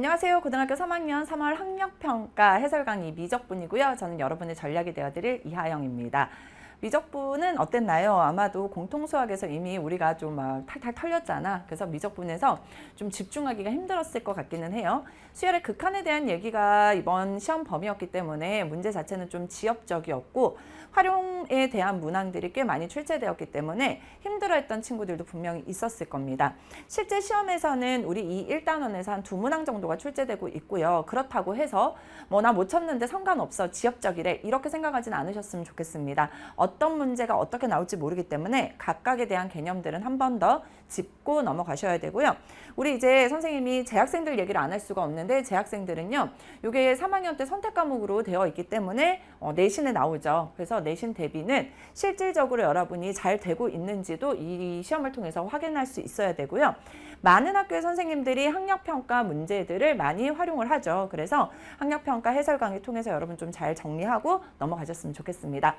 안녕하세요. 고등학교 3학년 3월 학력평가 해설 강의 미적분이고요. 저는 여러분의 전략이 되어드릴 이하영입니다. 미적분은 어땠나요? 아마도 공통수학에서 이미 우리가 좀 막 탈탈 털렸잖아. 그래서 미적분에서 좀 집중하기가 힘들었을 것 같기는 해요. 수열의 극한에 대한 얘기가 이번 시험 범위였기 때문에 문제 자체는 좀 지엽적이었고 활용에 대한 문항들이 꽤 많이 출제되었기 때문에 힘들어했던 친구들도 분명히 있었을 겁니다. 실제 시험에서는 우리 이 1단원에서 한 2문항 정도가 출제되고 있고요. 그렇다고 해서 뭐 나 못 쳤는데 상관없어, 지엽적이래, 이렇게 생각하진 않으셨으면 좋겠습니다. 어떤 문제가 어떻게 나올지 모르기 때문에 각각에 대한 개념들은 한 번 더 짚고 넘어가셔야 되고요. 우리 이제 선생님이 재학생들 얘기를 안 할 수가 없는데 재학생들은요, 이게 3학년 때 선택 과목으로 되어 있기 때문에 내신에 나오죠. 그래서 내신 대비는 실질적으로 여러분이 잘 되고 있는지도 이 시험을 통해서 확인할 수 있어야 되고요. 많은 학교의 선생님들이 학력평가 문제들을 많이 활용을 하죠. 그래서 학력평가 해설 강의 통해서 여러분 좀 잘 정리하고 넘어가셨으면 좋겠습니다.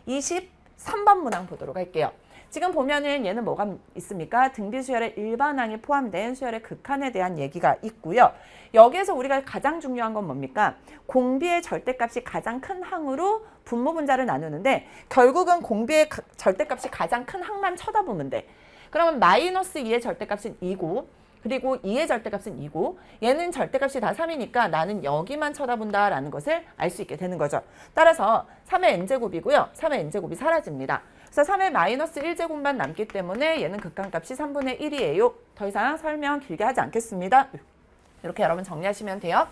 23번 문항 보도록 할게요. 지금 보면은 얘는 뭐가 있습니까? 등비수열의 일반항이 포함된 수열의 극한에 대한 얘기가 있고요. 여기에서 우리가 가장 중요한 건 뭡니까? 공비의 절대값이 가장 큰 항으로 분모 분자를 나누는데 결국은 공비의 절대값이 가장 큰 항만 쳐다보면 돼. 그러면 마이너스 2의 절대값은 2고 그리고 2의 절대값은 2고 얘는 절대값이 다 3이니까 나는 여기만 쳐다본다라는 것을 알 수 있게 되는 거죠. 따라서 3의 n제곱이고요. 3의 n제곱이 사라집니다. 그래서 3의 마이너스 1제곱만 남기 때문에 얘는 극한값이 3분의 1이에요. 더 이상 설명 길게 하지 않겠습니다. 이렇게 여러분 정리하시면 돼요.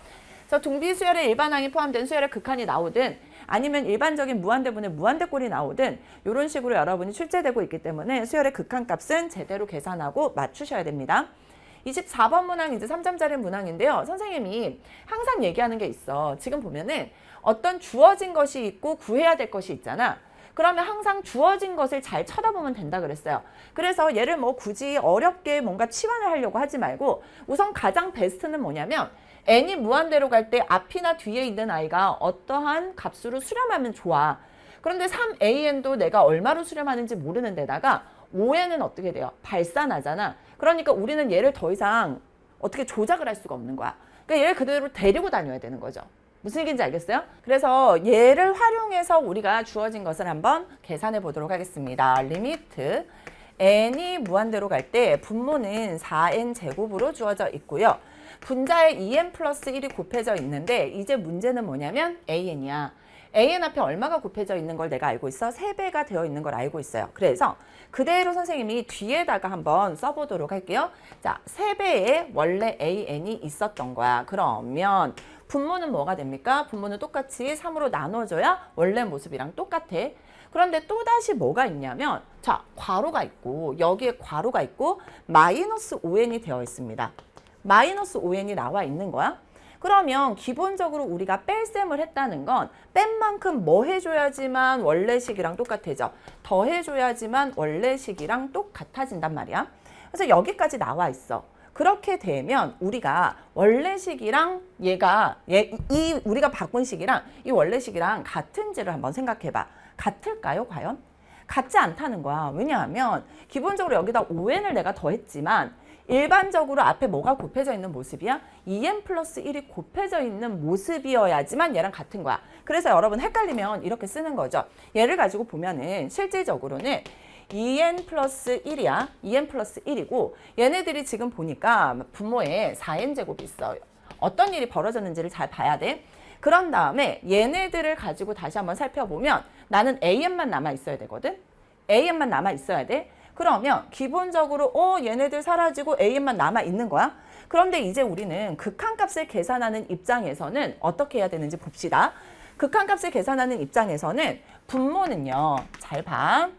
그래서 등비수열의 일반항이 포함된 수열의 극한이 나오든 아니면 일반적인 무한대분의 무한대꼴이 나오든 이런 식으로 여러분이 출제되고 있기 때문에 수열의 극한값은 제대로 계산하고 맞추셔야 됩니다. 24번 문항 이제 3점짜리 문항인데요. 선생님이 항상 얘기하는 게 있어. 지금 보면은 어떤 주어진 것이 있고 구해야 될 것이 있잖아. 그러면 항상 주어진 것을 잘 쳐다보면 된다 그랬어요. 그래서 얘를 뭐 굳이 어렵게 뭔가 치환을 하려고 하지 말고 우선 가장 베스트는 뭐냐면 n이 무한대로 갈 때 앞이나 뒤에 있는 아이가 어떠한 값으로 수렴하면 좋아. 그런데 3an도 내가 얼마로 수렴하는지 모르는 데다가 5n은 어떻게 돼요? 발산하잖아. 그러니까 우리는 얘를 더 이상 어떻게 조작을 할 수가 없는 거야. 그러니까 얘를 그대로 데리고 다녀야 되는 거죠. 무슨 얘기인지 알겠어요? 그래서 얘를 활용해서 우리가 주어진 것을 한번 계산해 보도록 하겠습니다. 리미트 n이 무한대로 갈 때 분모는 4n 제곱으로 주어져 있고요. 분자에 2n 플러스 1이 곱해져 있는데 이제 문제는 뭐냐면 an이야. an 앞에 얼마가 곱해져 있는 걸 내가 알고 있어? 3배가 되어 있는 걸 알고 있어요. 그래서 그대로 선생님이 뒤에다가 한번 써보도록 할게요. 자, 3배에 원래 an이 있었던 거야. 그러면 분모는 뭐가 됩니까? 분모는 똑같이 3으로 나눠줘야 원래 모습이랑 똑같아. 그런데 또다시 뭐가 있냐면 자, 괄호가 있고 여기에 괄호가 있고 마이너스 5n이 되어 있습니다. 마이너스 5n이 나와 있는 거야. 그러면 기본적으로 우리가 뺄셈을 했다는 건 뺀 만큼 뭐 해줘야지만 원래식이랑 똑같아져. 더 해줘야지만 원래식이랑 똑같아진단 말이야. 그래서 여기까지 나와 있어. 그렇게 되면 우리가 원래식이랑 이 우리가 바꾼 식이랑 이 원래식이랑 같은지를 한번 생각해봐. 같을까요, 과연? 같지 않다는 거야. 왜냐하면 기본적으로 여기다 5n을 내가 더했지만 일반적으로 앞에 뭐가 곱해져 있는 모습이야? 2n 플러스 1이 곱해져 있는 모습이어야지만 얘랑 같은 거야. 그래서 여러분 헷갈리면 이렇게 쓰는 거죠. 얘를 가지고 보면은 실질적으로는 2n 플러스 1이야. 2n 플러스 1이고 얘네들이 지금 보니까 분모에 4n 제곱이 있어요. 어떤 일이 벌어졌는지를 잘 봐야 돼. 그런 다음에 얘네들을 가지고 다시 한번 살펴보면 나는 an만 남아 있어야 되거든. an만 남아 있어야 돼. 그러면 기본적으로 얘네들 사라지고 an만 남아 있는 거야. 그런데 이제 우리는 극한값을 계산하는 입장에서는 어떻게 해야 되는지 봅시다. 극한값을 계산하는 입장에서는 분모는요. 잘 봐.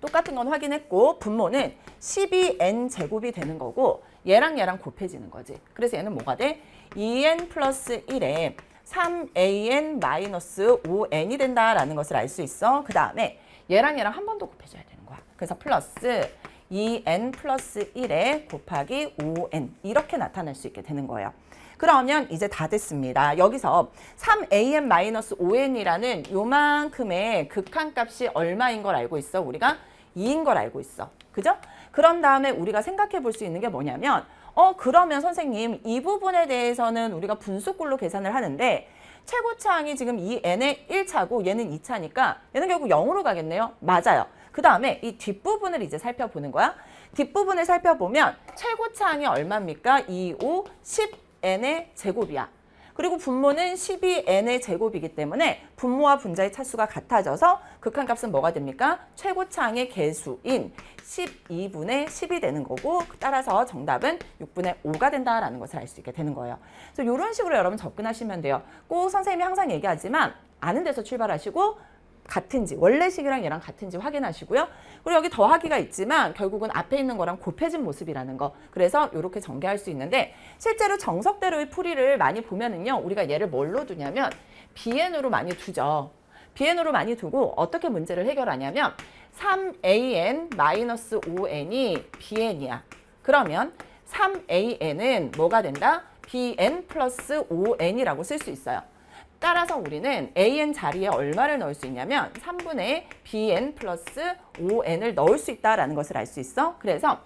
똑같은 건 확인했고 분모는 12n 제곱이 되는 거고 얘랑 곱해지는 거지. 그래서 얘는 뭐가 돼? 2n 플러스 1에 3an 마이너스 5n이 된다라는 것을 알 수 있어. 그 다음에 얘랑 한 번 더 곱해줘야 되는 거야. 그래서 플러스 2n 플러스 1에 곱하기 5n 이렇게 나타낼 수 있게 되는 거예요. 그러면 이제 다 됐습니다. 여기서 3an-5n이라는 요만큼의 극한값이 얼마인 걸 알고 있어? 우리가 2인 걸 알고 있어. 그죠? 그런 다음에 우리가 생각해 볼 수 있는 게 뭐냐면 그러면 선생님 이 부분에 대해서는 우리가 분수꼴로 계산을 하는데 최고차항이 지금 이 n의 1차고 얘는 2차니까 얘는 결국 0으로 가겠네요. 맞아요. 그 다음에 이 뒷부분을 이제 살펴보는 거야. 뒷부분을 살펴보면 최고차항이 얼마입니까? 2, 5, 10n의 제곱이야. 그리고 분모는 12n의 제곱이기 때문에 분모와 분자의 차수가 같아져서 극한값은 뭐가 됩니까? 최고차항의 개수인 12분의 10이 되는 거고 따라서 정답은 6분의 5가 된다라는 것을 알 수 있게 되는 거예요. 그래서 이런 식으로 여러분 접근하시면 돼요. 꼭 선생님이 항상 얘기하지만 아는 데서 출발하시고 같은지, 원래식이랑 얘랑 같은지 확인하시고요. 그리고 여기 더하기가 있지만 결국은 앞에 있는 거랑 곱해진 모습이라는 거. 그래서 이렇게 전개할 수 있는데 실제로 정석대로의 풀이를 많이 보면은요. 우리가 얘를 뭘로 두냐면 BN으로 많이 두죠. BN으로 많이 두고 어떻게 문제를 해결하냐면 3AN-5N이 BN이야. 그러면 3AN은 뭐가 된다? BN 플러스 5N이라고 쓸 수 있어요. 따라서 우리는 AN 자리에 얼마를 넣을 수 있냐면 3분의 BN 플러스 5N을 넣을 수 있다는 것을 알 수 있어. 그래서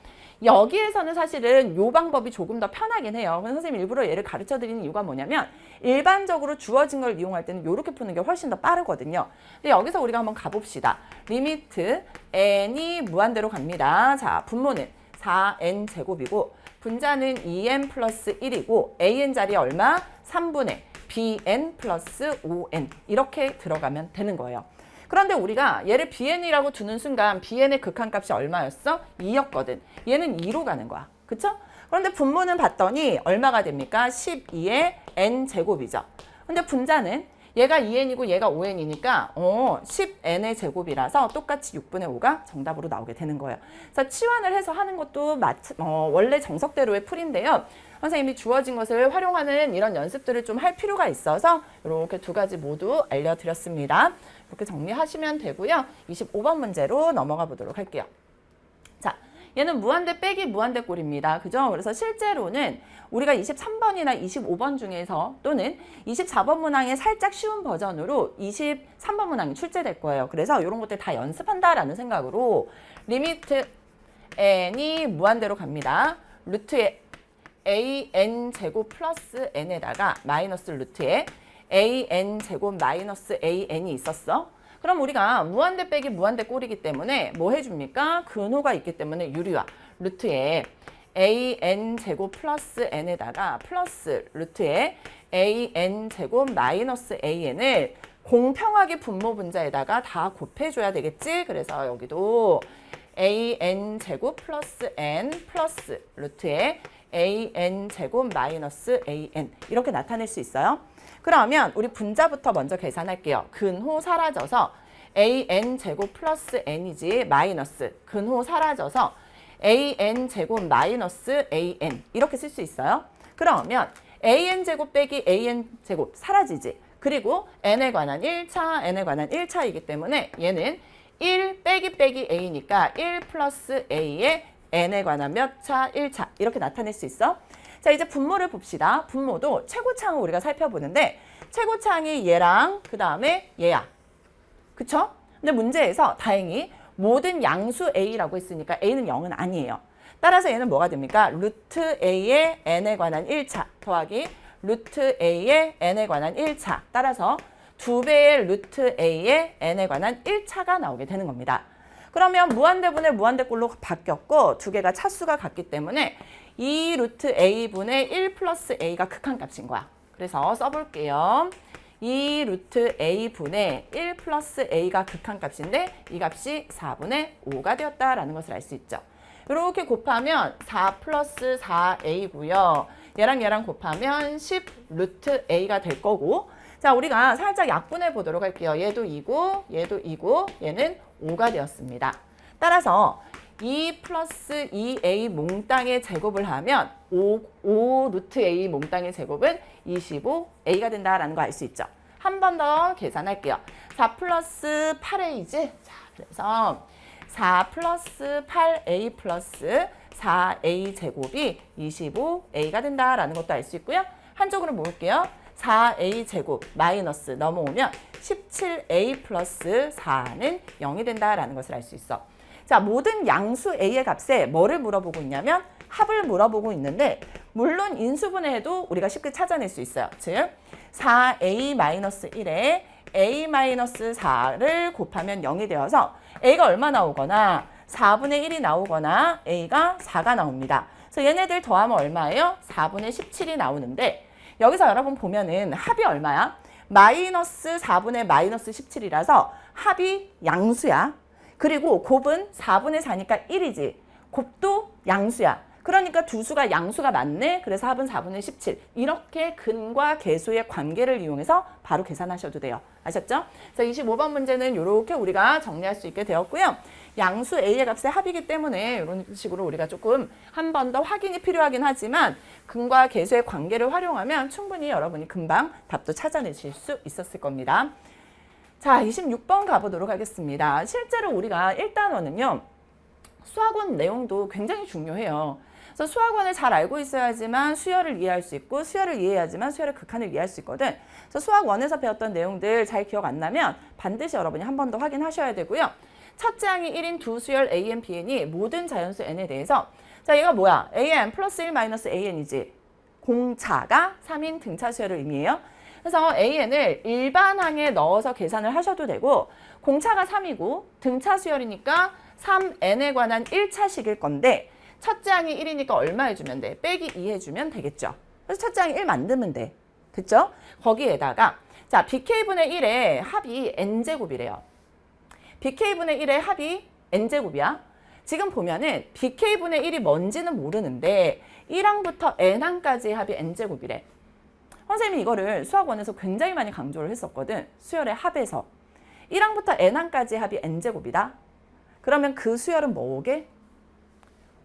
여기에서는 사실은 이 방법이 조금 더 편하긴 해요. 그래서 선생님 일부러 얘를 가르쳐 드리는 이유가 뭐냐면 일반적으로 주어진 걸 이용할 때는 이렇게 푸는 게 훨씬 더 빠르거든요. 근데 여기서 우리가 한번 가봅시다. 리미트 n이 무한대로 갑니다. 자, 분모는 4n 제곱이고 분자는 2n 플러스 1이고 an 자리에 얼마? 3분의 bn 플러스 5n 이렇게 들어가면 되는 거예요. 그런데 우리가 얘를 bn이라고 두는 순간 bn의 극한값이 얼마였어? 2였거든. 얘는 2로 가는 거야. 그쵸? 그런데 분모는 봤더니 얼마가 됩니까? 12의 n제곱이죠. 근데 분자는 얘가 2n이고 얘가 5n이니까 10n의 제곱이라서 똑같이 6분의 5가 정답으로 나오게 되는 거예요. 그래서 치환을 해서 하는 것도 원래 정석대로의 풀인데요. 선생님이 주어진 것을 활용하는 이런 연습들을 좀 할 필요가 있어서 이렇게 두 가지 모두 알려드렸습니다. 이렇게 정리하시면 되고요. 25번 문제로 넘어가 보도록 할게요. 자, 얘는 무한대 빼기 무한대 꼴입니다. 그죠? 그래서 실제로는 우리가 23번이나 25번 중에서 또는 24번 문항의 살짝 쉬운 버전으로 23번 문항이 출제될 거예요. 그래서 이런 것들 다 연습한다라는 생각으로 리미트 n이 무한대로 갑니다. 루트에 an 제곱 플러스 n에다가 마이너스 루트에 an 제곱 마이너스 an이 있었어. 그럼 우리가 무한대 빼기 무한대 꼴이기 때문에 뭐 해줍니까? 근호가 있기 때문에 유리화 루트에 an 제곱 플러스 n에다가 플러스 루트에 an 제곱 마이너스 an을 공평하게 분모 분자에다가 다 곱해줘야 되겠지? 그래서 여기도 an 제곱 플러스 n 플러스 루트에 an 제곱 마이너스 an 이렇게 나타낼 수 있어요. 그러면 우리 분자부터 먼저 계산할게요. 근호 사라져서 an 제곱 플러스 n이지 마이너스 근호 사라져서 an 제곱 마이너스 an 이렇게 쓸 수 있어요. 그러면 an 제곱 빼기 an 제곱 사라지지. 그리고 n에 관한 1차, n에 관한 1차이기 때문에 얘는 1 빼기 a니까 1 플러스 a에 n에 관한 몇 차? 1차 이렇게 나타낼 수 있어. 자, 이제 분모를 봅시다. 분모도 최고차항을 우리가 살펴보는데 최고차항이 얘랑 그 다음에 얘야. 그쵸? 근데 문제에서 다행히 모든 양수 a라고 했으니까 a는 0은 아니에요. 따라서 얘는 뭐가 됩니까? 루트 a의 n에 관한 1차 더하기 루트 a의 n에 관한 1차 따라서 2배의 루트 a의 n에 관한 1차가 나오게 되는 겁니다. 그러면 무한대분의 무한대꼴로 바뀌었고 두 개가 차수가 같기 때문에 2 루트 a분의 1 플러스 a가 극한값인 거야. 그래서 써볼게요. 2 루트 a분의 1 플러스 a가 극한값인데 이 값이 4분의 5가 되었다라는 것을 알 수 있죠. 이렇게 곱하면 4 플러스 4a고요. 얘랑 얘랑 곱하면 10 루트 a가 될 거고 자, 우리가 살짝 약분해 보도록 할게요. 얘도 2고 얘도 2고 얘는 5가 되었습니다. 따라서 2 플러스 2a 몽땅의 제곱을 하면 5 루트 a 몽땅의 제곱은 25a가 된다라는 거 알 수 있죠. 한 번 더 계산할게요. 4 플러스 8a지? 자, 그래서 4 플러스 8a 플러스 4a 제곱이 25a가 된다라는 것도 알 수 있고요. 한쪽으로 모을게요. 4a 제곱 마이너스 넘어오면 17a 플러스 4는 0이 된다라는 것을 알 수 있어. 자, 모든 양수 a의 값에 뭐를 물어보고 있냐면 합을 물어보고 있는데 물론 인수분해해도 우리가 쉽게 찾아낼 수 있어요. 즉 4a-1에 a-4를 곱하면 0이 되어서 a가 얼마 나오거나 4분의 1이 나오거나 a가 4가 나옵니다. 그래서 얘네들 더하면 얼마예요? 4분의 17이 나오는데 여기서 여러분 보면은 합이 얼마야? 마이너스 4분의 마이너스 17이라서 합이 양수야. 그리고 곱은 4분의 4니까 1이지. 곱도 양수야. 그러니까 두 수가 양수가 맞네. 그래서 합은 4분의 17. 이렇게 근과 계수의 관계를 이용해서 바로 계산하셔도 돼요. 아셨죠? 그래서 25번 문제는 이렇게 우리가 정리할 수 있게 되었고요. 양수 A의 값의 합이기 때문에 이런 식으로 우리가 조금 한 번 더 확인이 필요하긴 하지만 근과 계수의 관계를 활용하면 충분히 여러분이 금방 답도 찾아내실 수 있었을 겁니다. 자, 26번 가보도록 하겠습니다. 실제로 우리가 1단원은요. 수학원 내용도 굉장히 중요해요. 그래서 수학원을 잘 알고 있어야지만 수열을 이해할 수 있고 수열을 이해해야지만 수열의 극한을 이해할 수 있거든. 그래서 수학원에서 배웠던 내용들 잘 기억 안 나면 반드시 여러분이 한 번 더 확인하셔야 되고요. 첫째 항이 1인 두 수열 AN, BN이 모든 자연수 N에 대해서 자 얘가 뭐야? AN 플러스 1 마이너스 AN이지. 공차가 3인 등차 수열을 의미해요. 그래서 AN을 일반항에 넣어서 계산을 하셔도 되고 공차가 3이고 등차 수열이니까 3N에 관한 1차식일 건데 첫째 항이 1이니까 얼마 해주면 돼? 빼기 2 해주면 되겠죠. 그래서 첫째 항이 1 만들면 돼. 그쵸? 거기에다가 자 BK분의 1의 합이 N제곱이래요. BK분의 1의 합이 N제곱이야. 지금 보면은 BK분의 1이 뭔지는 모르는데 1항부터 N항까지의 합이 N제곱이래. 선생님이 이거를 수학원에서 굉장히 많이 강조를 했었거든. 수열의 합에서. 1항부터 N항까지의 합이 N제곱이다. 그러면 그 수열은 뭐게?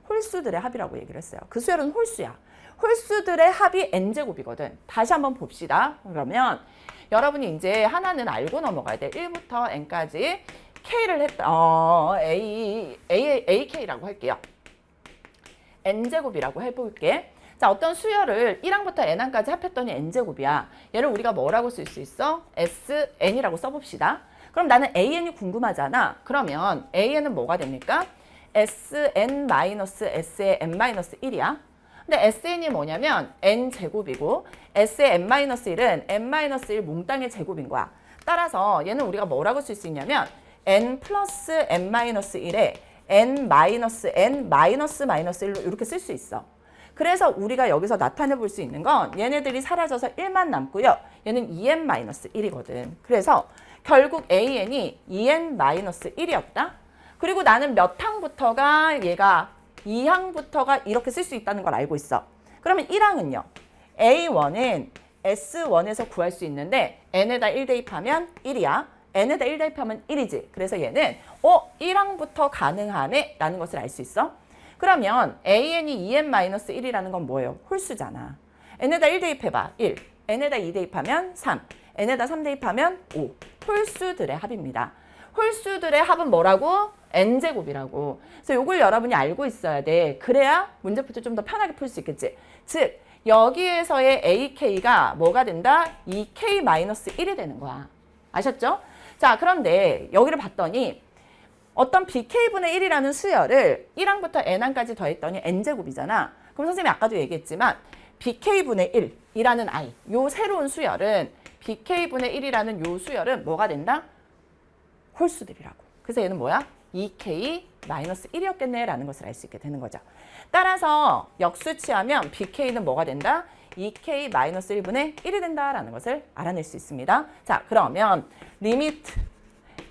홀수들의 합이라고 얘기를 했어요. 그 수열은 홀수야. 홀수들의 합이 N제곱이거든. 다시 한번 봅시다. 그러면 여러분이 이제 하나는 알고 넘어가야 돼. 1부터 N까지 K를 했다. AK라고 할게요. N제곱이라고 해볼게. 자, 어떤 수열을 1항부터 N항까지 합했더니 N제곱이야. 얘를 우리가 뭐라고 쓸 수 있어? SN이라고 써봅시다. 그럼 나는 AN이 궁금하잖아. 그러면 AN은 뭐가 됩니까? SN-S의 N-1이야. 근데 SN이 뭐냐면 N제곱이고 S의 N-1은 N-1 몽땅의 제곱인 거야. 따라서 얘는 우리가 뭐라고 쓸 수 있냐면 N 플러스 N-1에 N-N-1로 이렇게 쓸 수 있어. 그래서 우리가 여기서 나타내 볼 수 있는 건 얘네들이 사라져서 1만 남고요. 얘는 2n-1이거든. 그래서 결국 AN이 2n-1이었다. 그리고 나는 몇 항부터가 얘가 2항부터가 이렇게 쓸 수 있다는 걸 알고 있어. 그러면 1항은요. A1은 S1에서 구할 수 있는데 n에다 1 대입하면 1이야. n에다 1 대입하면 1이지. 그래서 얘는 1항부터 가능하네 라는 것을 알 수 있어. 그러면 AN이 2n-1이라는 건 뭐예요? 홀수잖아. n에다 1 대입해봐. 1. n에다 2 대입하면 3. n에다 3 대입하면 5. 홀수들의 합입니다. 홀수들의 합은 뭐라고? N제곱이라고. 그래서 이걸 여러분이 알고 있어야 돼. 그래야 문제부터 좀 더 편하게 풀 수 있겠지. 즉 여기에서의 AK가 뭐가 된다? 2K-1이 되는 거야. 아셨죠? 자, 그런데 여기를 봤더니 어떤 BK분의 1이라는 수열을 1항부터 N항까지 더했더니 N제곱이잖아. 그럼 선생님이 아까도 얘기했지만 BK분의 1이라는 I, 요 새로운 수열은 BK분의 1이라는 요 수열은 뭐가 된다? 홀수들이라고. 그래서 얘는 뭐야? 2K-1이었겠네 라는 것을 알 수 있게 되는 거죠. 따라서 역수 취하면 BK는 뭐가 된다? 2K-1분의 1이 된다라는 것을 알아낼 수 있습니다. 자, 그러면 리미트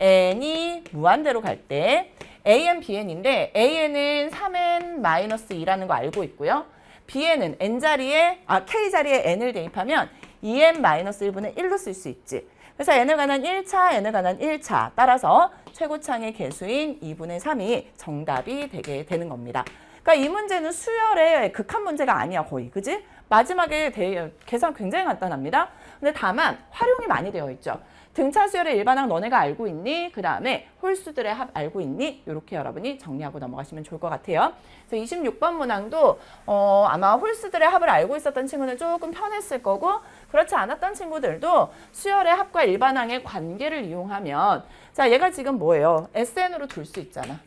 n이 무한대로 갈 때 AN, BN인데 AN은 3n-2라는 거 알고 있고요. BN은 N자리에, K자리에 N을 대입하면 2n-1분의 1로 쓸 수 있지. 그래서 n에 관한 1차, n에 관한 1차 따라서 최고창의 개수인 2분의 3이 정답이 되게 되는 겁니다. 그러니까 이 문제는 수열의 극한 문제가 아니야 거의. 그지? 마지막에 계산 굉장히 간단합니다. 근데 다만 활용이 많이 되어 있죠. 등차 수열의 일반항 너네가 알고 있니? 그 다음에 홀수들의 합 알고 있니? 이렇게 여러분이 정리하고 넘어가시면 좋을 것 같아요. 그래서 26번 문항도 아마 홀수들의 합을 알고 있었던 친구는 조금 편했을 거고 그렇지 않았던 친구들도 수열의 합과 일반항의 관계를 이용하면 자 얘가 지금 뭐예요? SN으로 둘 수 있잖아.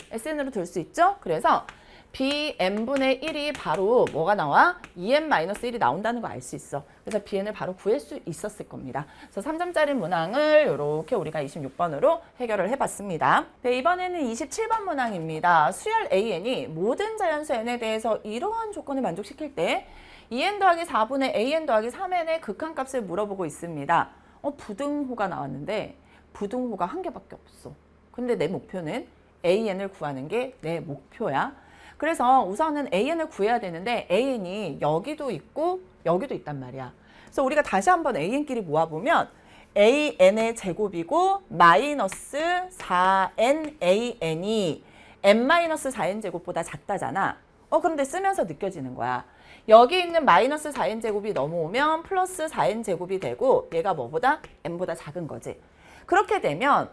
SN으로 둘 수 있죠? 그래서 bn분의 1이 바로 뭐가 나와? 2n-1이 나온다는 거 알 수 있어. 그래서 bn을 바로 구할 수 있었을 겁니다. 그래서 3점짜리 문항을 이렇게 우리가 26번으로 해결을 해봤습니다. 네, 이번에는 27번 문항입니다. 수열 an이 모든 자연수 n에 대해서 이러한 조건을 만족시킬 때 2n 더하기 4분의 an 더하기 3n의 극한값을 물어보고 있습니다. 부등호가 나왔는데 부등호가 한 개밖에 없어. 근데 내 목표는 an을 구하는 게 내 목표야. 그래서 우선은 an을 구해야 되는데 an이 여기도 있고 여기도 있단 말이야. 그래서 우리가 다시 한번 an끼리 모아보면 an의 제곱이고 마이너스 4n an이 n-4n 제곱보다 작다잖아. 그런데 쓰면서 느껴지는 거야. 여기 있는 마이너스 4n 제곱이 넘어오면 플러스 4n 제곱이 되고 얘가 뭐보다? n보다 작은 거지. 그렇게 되면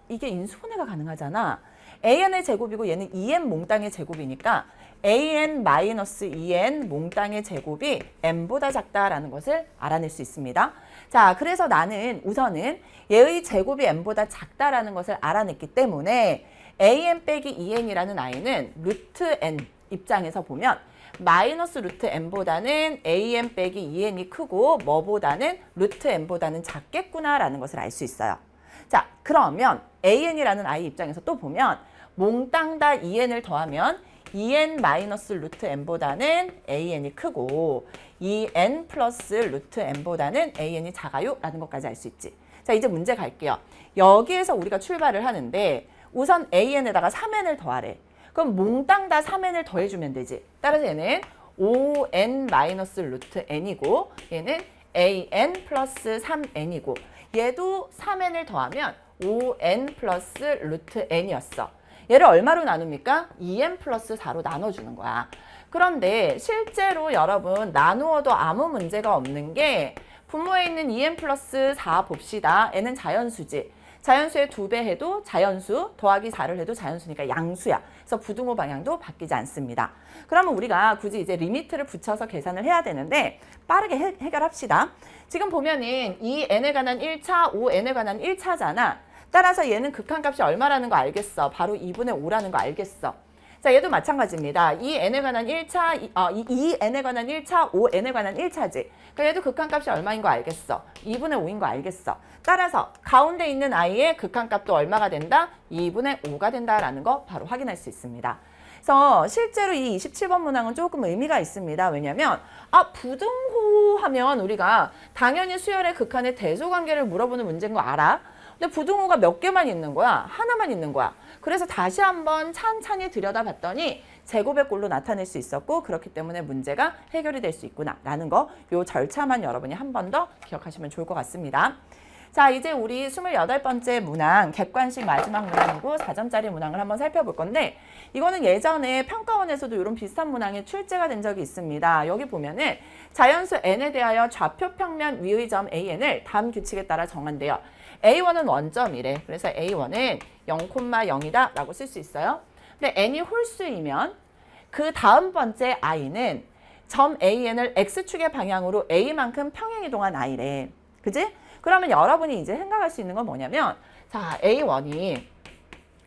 이게 인수분해가 가능하잖아. an의 제곱이고 얘는 2n 몽땅의 제곱이니까 an-2n 몽땅의 제곱이 n보다 작다라는 것을 알아낼 수 있습니다. 자, 그래서 나는 우선은 얘의 제곱이 n보다 작다라는 것을 알아냈기 때문에 an 빼기 2n이라는 아이는 루트 n 입장에서 보면 마이너스 루트 n보다는 an 빼기 2n이 크고 뭐보다는 루트 n보다는 작겠구나라는 것을 알 수 있어요. 자, 그러면 an이라는 아이 입장에서 또 보면 몽땅 다 2n을 더하면 2n 마이너스 루트 n보다는 an이 크고 2n 플러스 루트 n보다는 an이 작아요 라는 것까지 알 수 있지. 자, 이제 문제 갈게요. 여기에서 우리가 출발을 하는데 우선 an에다가 3n을 더하래. 그럼 몽땅 다 3n을 더해주면 되지. 따라서 얘는 5n 마이너스 루트 n이고 얘는 an 플러스 3n이고 얘도 3n을 더하면 5n 플러스 루트 n이었어. 얘를 얼마로 나눕니까? 2n 플러스 4로 나눠주는 거야. 그런데 실제로 여러분 나누어도 아무 문제가 없는 게 분모에 있는 2n 플러스 4 봅시다. n은 자연수지. 자연수의 2배 해도 자연수, 더하기 4를 해도 자연수니까 양수야. 그래서 부등호 방향도 바뀌지 않습니다. 그러면 우리가 굳이 이제 리미트를 붙여서 계산을 해야 되는데 빠르게 해결합시다. 지금 보면은 2n에 관한 1차, 5n에 관한 1차잖아. 따라서 얘는 극한값이 얼마라는 거 알겠어. 바로 2분의 5라는 거 알겠어. 자, 얘도 마찬가지입니다. 2n에 관한 1차, 2n에 관한 1차, 5n에 관한 1차지. 그러니까 얘도 극한값이 얼마인 거 알겠어. 2분의 5인 거 알겠어. 따라서 가운데 있는 아이의 극한값도 얼마가 된다? 2분의 5가 된다라는 거 바로 확인할 수 있습니다. 그래서 실제로 이 27번 문항은 조금 의미가 있습니다. 왜냐면 부등호 하면 우리가 당연히 수열의 극한의 대소관계를 물어보는 문제인 거 알아? 근데 부등호가 몇 개만 있는 거야? 하나만 있는 거야. 그래서 다시 한번 찬찬히 들여다봤더니 제곱의 꼴로 나타낼 수 있었고 그렇기 때문에 문제가 해결이 될 수 있구나 라는 거, 요 절차만 여러분이 한 번 더 기억하시면 좋을 것 같습니다. 자, 이제 우리 28번째 문항, 객관식 마지막 문항이고 4점짜리 문항을 한번 살펴볼 건데 이거는 예전에 평가원에서도 이런 비슷한 문항이 출제가 된 적이 있습니다. 여기 보면은 자연수 n에 대하여 좌표 평면 위의 점 an을 다음 규칙에 따라 정한대요. A1은 원점이래. 그래서 A1은 0,0이다 라고 쓸 수 있어요. 근데 n이 홀수이면 그 다음 번째 i는 점 an을 x축의 방향으로 a만큼 평행이동한 i래. 그지? 그러면 여러분이 이제 생각할 수 있는 건 뭐냐면 자, A1이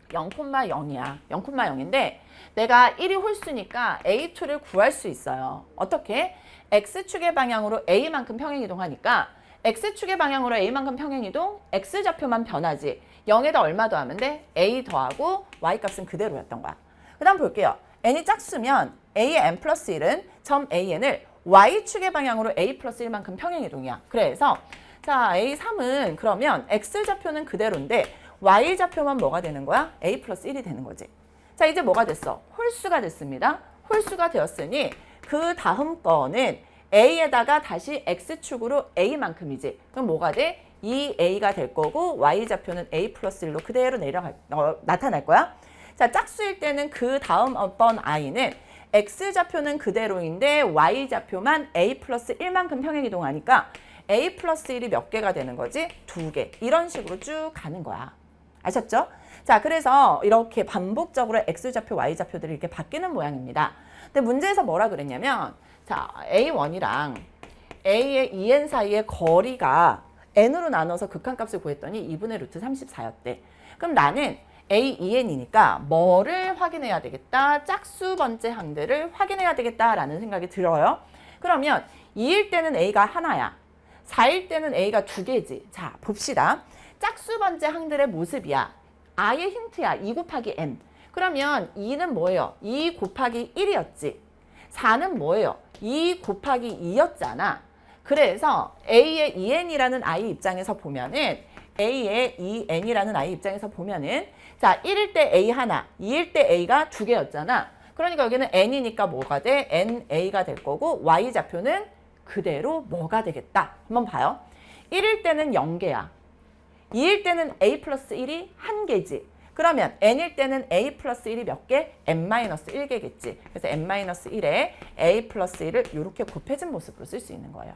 0,0이야. 0,0인데 내가 1이 홀수니까 A2를 구할 수 있어요. 어떻게? x축의 방향으로 a만큼 평행이동하니까 x축의 방향으로 a만큼 평행이동, x좌표만 변하지. 0에다 얼마 더하면 돼? a 더하고 y값은 그대로였던 거야. 그 다음 볼게요. n이 짝수면 a의 n 플러스 1은 점 an을 y축의 방향으로 a 플러스 1만큼 평행이동이야. 그래서 자, A3은 그러면 X좌표는 그대로인데 Y좌표만 뭐가 되는 거야? A 플러스 1이 되는 거지. 자, 이제 뭐가 됐어? 홀수가 됐습니다. 홀수가 되었으니 그 다음 거는 A에다가 다시 X축으로 A만큼이지. 그럼 뭐가 돼? 2A가 될 거고 Y좌표는 A 플러스 1로 그대로 나타날 거야. 자, 짝수일 때는 그 다음 어떤 I는 X좌표는 그대로인데 Y좌표만 A 플러스 1만큼 평행이동하니까 A 플러스 1이 몇 개가 되는 거지? 2개. 이런 식으로 쭉 가는 거야. 아셨죠? 자, 그래서 이렇게 반복적으로 X좌표, Y좌표들이 이렇게 바뀌는 모양입니다. 근데 문제에서 뭐라 그랬냐면 자, A1이랑 A의 2n 사이의 거리가 n으로 나눠서 극한값을 구했더니 2분의 루트 34였대. 그럼 나는 A2N이니까 뭐를 확인해야 되겠다? 짝수 번째 항들을 확인해야 되겠다라는 생각이 들어요. 그러면 2일 때는 A가 하나야. 4일 때는 A가 두 개지. 자, 봅시다. 짝수 번째 항들의 모습이야. 아예 힌트야. 2 곱하기 N. 그러면 2는 뭐예요? 2 곱하기 1이었지. 4는 뭐예요? 2 곱하기 2였잖아. 그래서 A의 2N이라는 아이 입장에서 보면은 A의 2N이라는 아이 입장에서 보면은 자, 1일 때 A 하나, 2일 때 A가 두 개였잖아. 그러니까 여기는 N이니까 뭐가 돼? NA가 될 거고 Y좌표는 그대로 뭐가 되겠다? 한번 봐요. 1일 때는 0개야. 2일 때는 A 플러스 1이 1개지. 그러면 N일 때는 A 플러스 1이 몇 개? N-1개겠지. 그래서 N-1에 A 플러스 1을 이렇게 곱해진 모습으로 쓸 수 있는 거예요.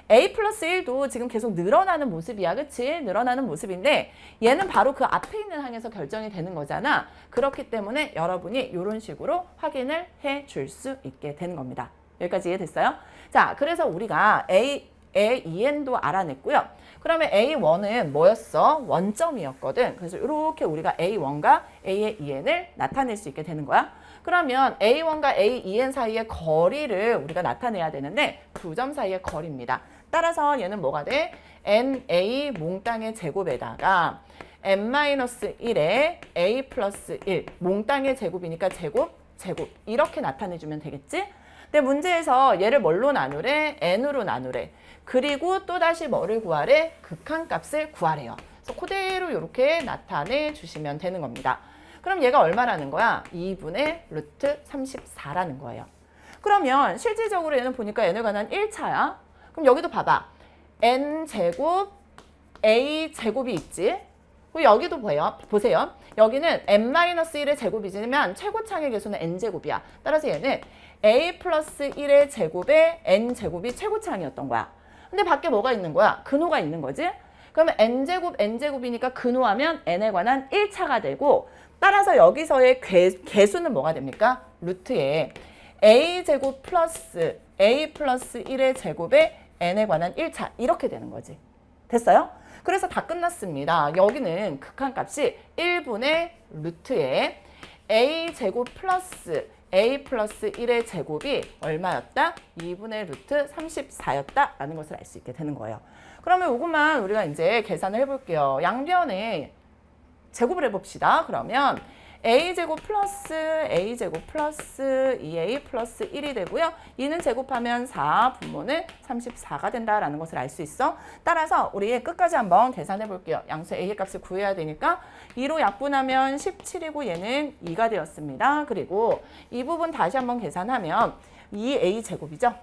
A 플러스 1도 지금 계속 늘어나는 모습이야. 그치? 늘어나는 모습인데 얘는 바로 그 앞에 있는 항에서 결정이 되는 거잖아. 그렇기 때문에 여러분이 이런 식으로 확인을 해 줄 수 있게 되는 겁니다. 여기까지 이해됐어요? 자, 그래서 우리가 A의 2N도 알아냈고요. 그러면 A1은 뭐였어? 원점이었거든. 그래서 이렇게 우리가 A1과 A의 2N을 나타낼 수 있게 되는 거야. 그러면 A1과 A2N 사이의 거리를 우리가 나타내야 되는데 두 점 사이의 거리입니다. 따라서 얘는 뭐가 돼? NA 몽땅의 제곱에다가 N-1에 A 플러스 1 몽땅의 제곱이니까 제곱 이렇게 나타내주면 되겠지? 근데 문제에서 얘를 뭘로 나누래? N으로 나누래. 그리고 또다시 뭐를 구하래? 극한값을 구하래요. 그래서 그대로 이렇게 나타내 주시면 되는 겁니다. 그럼 얘가 얼마라는 거야? 2분의 루트 34라는 거예요. 그러면 실질적으로 얘는 보니까 n에 관한 1차야. 그럼 여기도 봐봐. n제곱 a제곱이 있지. 그리고 여기도 보세요. 여기는 n-1의 제곱이지만 최고창의 개수는 n제곱이야. 따라서 얘는 a 플러스 1의 제곱에 n제곱이 최고창이었던 거야. 근데 밖에 뭐가 있는 거야? 근호가 있는 거지? 그러면 n제곱이니까 근호하면 n에 관한 1차가 되고 따라서 여기서의 개수는 뭐가 됩니까? 루트에 a제곱 플러스 a 플러스 1의 제곱에 n에 관한 1차 이렇게 되는 거지. 됐어요? 그래서 다 끝났습니다. 여기는 극한값이 1분의 루트에 a제곱 플러스 a 플러스 1의 제곱이 얼마였다? 2분의 루트 34였다라는 것을 알 수 있게 되는 거예요. 그러면 이것만 우리가 이제 계산을 해볼게요. 양변에 제곱을 해봅시다. 그러면 a제곱 플러스 2a 플러스 1이 되고요. 2는 제곱하면 4, 분모는 34가 된다라는 것을 알 수 있어. 따라서 우리 끝까지 한번 계산해 볼게요. 양수 a의 값을 구해야 되니까 2로 약분하면 17이고 얘는 2가 되었습니다. 그리고 이 부분 다시 한번 계산하면 2a 제곱이죠.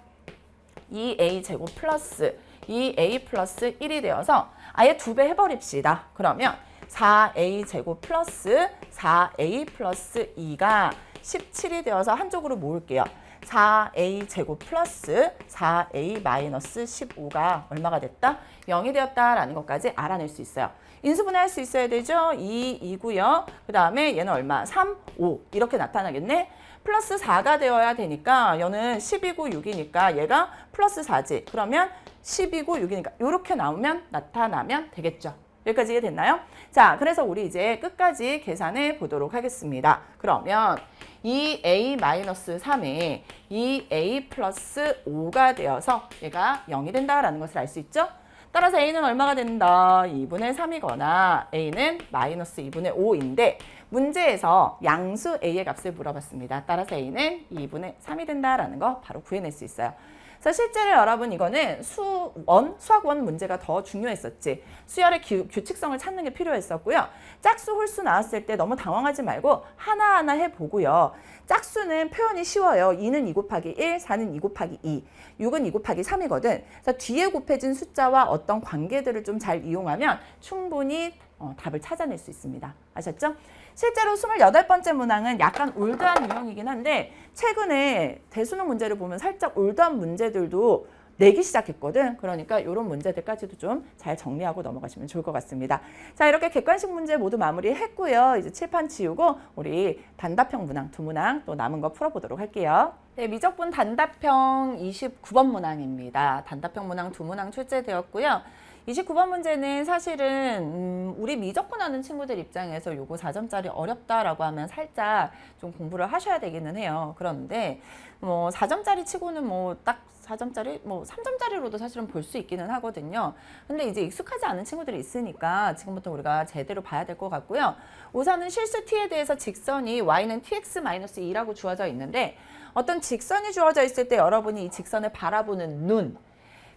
2a 제곱 플러스 2a 플러스 1이 되어서 아예 2배 해버립시다. 그러면 4a 제곱 플러스 4a 플러스 2가 17이 되어서 한쪽으로 모을게요. 4a 제곱 플러스 4a 마이너스 15가 얼마가 됐다? 0이 되었다라는 것까지 알아낼 수 있어요. 인수분해할 수 있어야 되죠? 2, 2고요. 그 다음에 얘는 얼마? 3, 5 이렇게 나타나겠네. 플러스 4가 되어야 되니까 얘는 10이고 6이니까 얘가 플러스 4지. 그러면 10이고 6이니까 이렇게 나타나면 되겠죠. 여기까지 이해됐나요? 자, 그래서 우리 이제 끝까지 계산해 보도록 하겠습니다. 그러면 2a-3에 2a 플러스 5가 되어서 얘가 0이 된다라는 것을 알 수 있죠? 따라서 a는 얼마가 된다? 2분의 3이거나 a는 마이너스 2분의 5인데 문제에서 양수 a의 값을 물어봤습니다. 따라서 a는 2분의 3이 된다라는 거 바로 구해낼 수 있어요. 그래서 실제로 여러분 이거는 수학원 문제가 더 중요했었지. 수열의 규칙성을 찾는 게 필요했었고요. 짝수 홀수 나왔을 때 너무 당황하지 말고 하나하나 해보고요. 짝수는 표현이 쉬워요. 2는 2 곱하기 1, 4는 2 곱하기 2, 6은 2 곱하기 3이거든. 그래서 뒤에 곱해진 숫자와 어떤 관계들을 좀 잘 이용하면 충분히 답을 찾아낼 수 있습니다. 아셨죠? 실제로 28번째 문항은 약간 올드한 유형이긴 한데 최근에 대수능 문제를 보면 살짝 올드한 문제들도 내기 시작했거든. 그러니까 이런 문제들까지도 좀 잘 정리하고 넘어가시면 좋을 것 같습니다. 자, 이렇게 객관식 문제 모두 마무리했고요. 이제 칠판 지우고 우리 단답형 문항 두 문항 또 남은 거 풀어보도록 할게요. 네, 미적분 단답형 29번 문항입니다. 단답형 문항 두 문항 출제되었고요. 29번 문제는 사실은 우리 미적분 하는 친구들 입장에서 요거 4점짜리 어렵다라고 하면 살짝 좀 공부를 하셔야 되기는 해요. 그런데 뭐 4점짜리 치고는 뭐 딱 4점짜리, 뭐 3점짜리로도 사실은 볼 수 있기는 하거든요. 근데 이제 익숙하지 않은 친구들이 있으니까 지금부터 우리가 제대로 봐야 될 것 같고요. 우선은 실수 t에 대해서 직선이 y는 tx-2라고 주어져 있는데 어떤 직선이 주어져 있을 때 여러분이 이 직선을 바라보는 눈,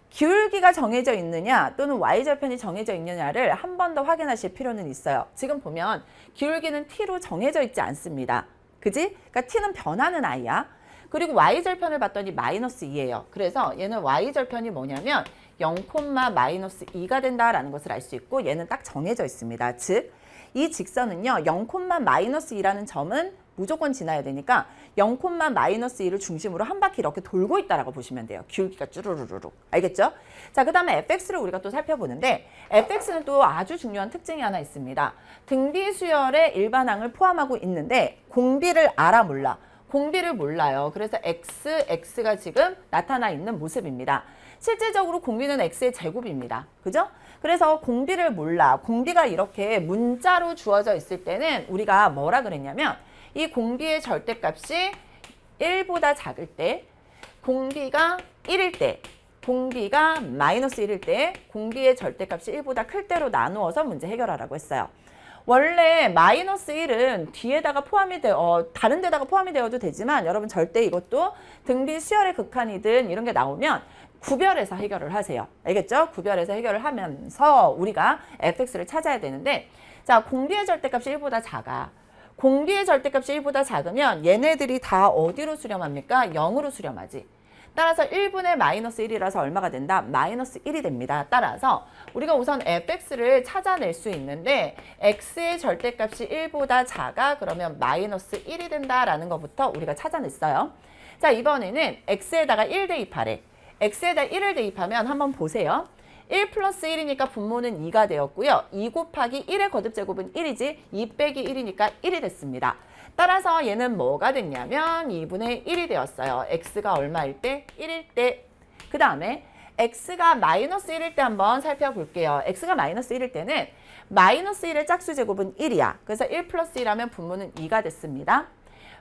기울기가 정해져 있느냐 또는 y절편이 정해져 있느냐를 한 번 더 확인하실 필요는 있어요. 지금 보면 기울기는 t로 정해져 있지 않습니다. 그지? 그러니까 t는 변하는 아이야. 그리고 y절편을 봤더니 마이너스 2예요. 그래서 얘는 y절편이 뭐냐면 0,-2가 된다라는 것을 알 수 있고 얘는 딱 정해져 있습니다. 즉, 이 직선은요. 0,-2라는 점은 무조건 지나야 되니까 0,-2를 중심으로 한 바퀴 이렇게 돌고 있다라고 보시면 돼요. 기울기가 쭈루루루룩. 알겠죠? 자, 그 다음에 fx를 우리가 또 살펴보는데 fx는 또 아주 중요한 특징이 하나 있습니다. 등비 수열의 일반항을 포함하고 있는데 공비를 알아 몰라. 공비를 몰라요. 그래서 x가 지금 나타나 있는 모습입니다. 실질적으로 공비는 x의 제곱입니다. 그죠? 그래서 공비를 몰라. 공비가 이렇게 문자로 주어져 있을 때는 우리가 뭐라 그랬냐면 이 공비의 절대값이 1보다 작을 때, 공비가 1일 때, 공비가 마이너스 1일 때, 공비의 절대값이 1보다 클 때로 나누어서 문제 해결하라고 했어요. 원래 마이너스 1은 뒤에다가 포함이 다른 데다가 포함이 되어도 되지만 여러분 절대 이것도 등비 수열의 극한이든 이런 게 나오면 구별해서 해결을 하세요. 알겠죠? 구별해서 해결을 하면서 우리가 fx를 찾아야 되는데 자, 공비의 절대값이 1보다 작아. 공비의 절대값이 1보다 작으면 얘네들이 다 어디로 수렴합니까? 0으로 수렴하지. 따라서 1분의 마이너스 1이라서 얼마가 된다? 마이너스 1이 됩니다. 따라서 우리가 우선 fx를 찾아낼 수 있는데 x의 절대값이 1보다 작아 그러면 마이너스 1이 된다라는 것부터 우리가 찾아냈어요. 자, 이번에는 x에다가 1 대입하래. x에다 1을 대입하면 한번 보세요. 1 플러스 1이니까 분모는 2가 되었고요. 2 곱하기 1의 거듭제곱은 1이지 2 빼기 1이니까 1이 됐습니다. 따라서 얘는 뭐가 됐냐면 2분의 1이 되었어요. x가 얼마일 때? 1일 때. 그 다음에 x가 마이너스 1일 때 한번 살펴볼게요. x가 마이너스 1일 때는 마이너스 1의 짝수 제곱은 1이야. 그래서 1 플러스 1 하면 분모는 2가 됐습니다.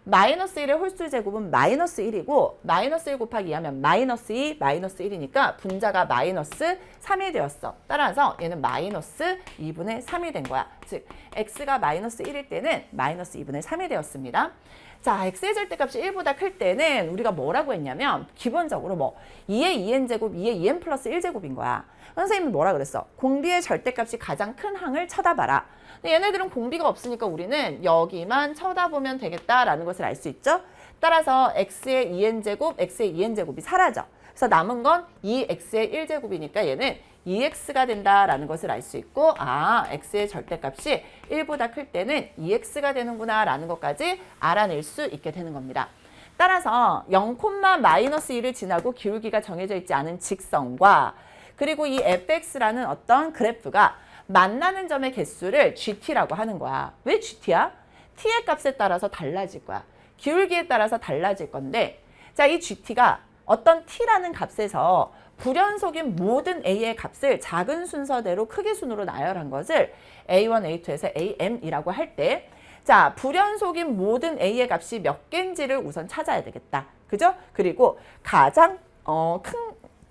마이너스 1의 홀수 제곱은 마이너스 1이고 마이너스 1 곱하기 2 하면 마이너스 2, 마이너스 1이니까 분자가 마이너스 3이 되었어. 따라서 얘는 마이너스 2분의 3이 된 거야. 즉 x가 마이너스 1일 때는 마이너스 2분의 3이 되었습니다. 자, x의 절대값이 1보다 클 때는 우리가 뭐라고 했냐면 기본적으로 뭐 2의 2n제곱, 2의 2n 플러스 1제곱인 거야. 선생님이 뭐라 그랬어? 공비의 절대값이 가장 큰 항을 쳐다봐라. 근데 얘네들은 공비가 없으니까 우리는 여기만 쳐다보면 되겠다라는 것을 알 수 있죠. 따라서 x의 2n제곱, x의 2n제곱이 사라져. 그래서 남은 건 2x의 1제곱이니까 얘는 2x가 된다라는 것을 알 수 있고 아, x의 절대값이 1보다 클 때는 2x가 되는구나 라는 것까지 알아낼 수 있게 되는 겁니다. 따라서 0,-1을 지나고 기울기가 정해져 있지 않은 직선과 그리고 이 fx라는 어떤 그래프가 만나는 점의 개수를 gt라고 하는 거야. 왜 gt야? t의 값에 따라서 달라질 거야. 기울기에 따라서 달라질 건데 자, 이 gt가 어떤 t라는 값에서 불연속인 모든 a의 값을 작은 순서대로 크기 순으로 나열한 것을 a1, a2에서 am이라고 할 때 자, 불연속인 모든 a의 값이 몇 개인지를 우선 찾아야 되겠다. 그죠? 그리고 가장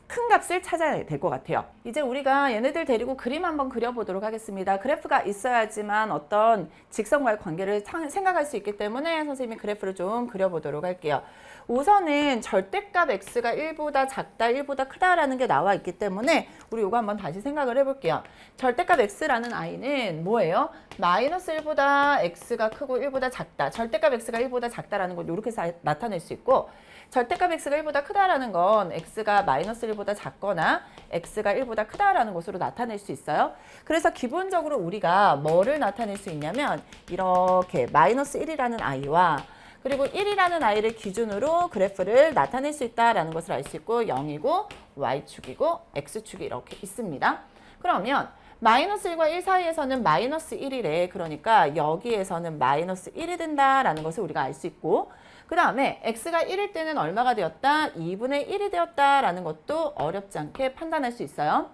큰 값을 찾아야 될 것 같아요. 이제 우리가 얘네들 데리고 그림 한번 그려보도록 하겠습니다. 그래프가 있어야지만 어떤 직선과의 관계를 생각할 수 있기 때문에 선생님이 그래프를 좀 그려보도록 할게요. 우선은 절대값 x가 1보다 작다, 1보다 크다라는 게 나와 있기 때문에 우리 이거 한번 다시 생각을 해볼게요. 절대값 x라는 i는 뭐예요? 마이너스 1보다 x가 크고 1보다 작다. 절대값 x가 1보다 작다라는 걸 이렇게 나타낼 수 있고 절대값 x가 1보다 크다라는 건 x가 마이너스 1보다 작거나 x가 1보다 크다라는 것으로 나타낼 수 있어요. 그래서 기본적으로 우리가 뭐를 나타낼 수 있냐면 이렇게 마이너스 1이라는 i와 그리고 1이라는 i를 기준으로 그래프를 나타낼 수 있다라는 것을 알 수 있고 0이고 y축이고 x축이 이렇게 있습니다. 그러면 마이너스 1과 1 사이에서는 마이너스 1이래. 그러니까 여기에서는 마이너스 1이 된다라는 것을 우리가 알 수 있고 그 다음에 x가 1일 때는 얼마가 되었다? 2분의 1이 되었다라는 것도 어렵지 않게 판단할 수 있어요.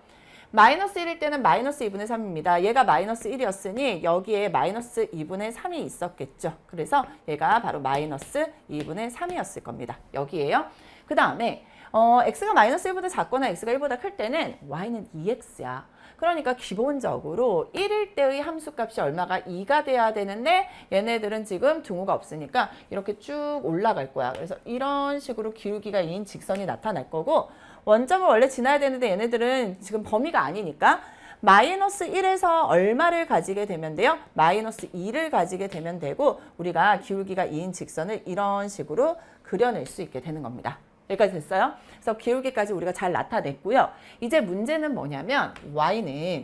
마이너스 1일 때는 마이너스 2분의 3입니다. 얘가 마이너스 1이었으니 여기에 마이너스 2분의 3이 있었겠죠. 그래서 얘가 바로 마이너스 2분의 3이었을 겁니다. 여기에요. 그 다음에 x가 마이너스 1보다 작거나 x가 1보다 클 때는 y는 2x야. 그러니까 기본적으로 1일 때의 함수값이 얼마가 2가 돼야 되는데 얘네들은 지금 등호가 없으니까 이렇게 쭉 올라갈 거야. 그래서 이런 식으로 기울기가 2인 직선이 나타날 거고 원점을 원래 지나야 되는데 얘네들은 지금 범위가 아니니까 마이너스 1에서 얼마를 가지게 되면 돼요? 마이너스 2를 가지게 되면 되고 우리가 기울기가 2인 직선을 이런 식으로 그려낼 수 있게 되는 겁니다. 여기까지 됐어요? 그래서 기울기까지 우리가 잘 나타냈고요. 이제 문제는 뭐냐면 y는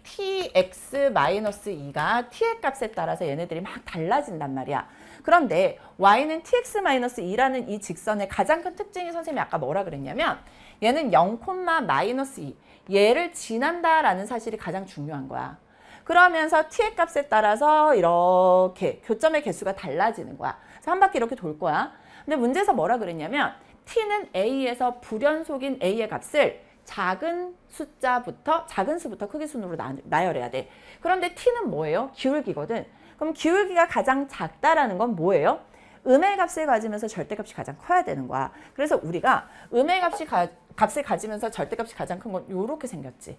tx-2가 t의 값에 따라서 얘네들이 막 달라진단 말이야. 그런데 y는 tx-2라는 이 직선의 가장 큰 특징이 선생님이 아까 뭐라 그랬냐면 얘는 0,-2 얘를 지난다라는 사실이 가장 중요한 거야. 그러면서 t의 값에 따라서 이렇게 교점의 개수가 달라지는 거야. 그래서 한 바퀴 이렇게 돌 거야. 근데 문제에서 뭐라 그랬냐면 t는 a에서 불연속인 a의 값을 작은 숫자부터 작은 수부터 크기 순으로 나열해야 돼. 그런데 t는 뭐예요? 기울기거든. 그럼 기울기가 가장 작다라는 건 뭐예요? 음의 값을 가지면서 절대값이 가장 커야 되는 거야. 그래서 우리가 음의 값을 가지면서 절대값이 가장 큰 건 이렇게 생겼지.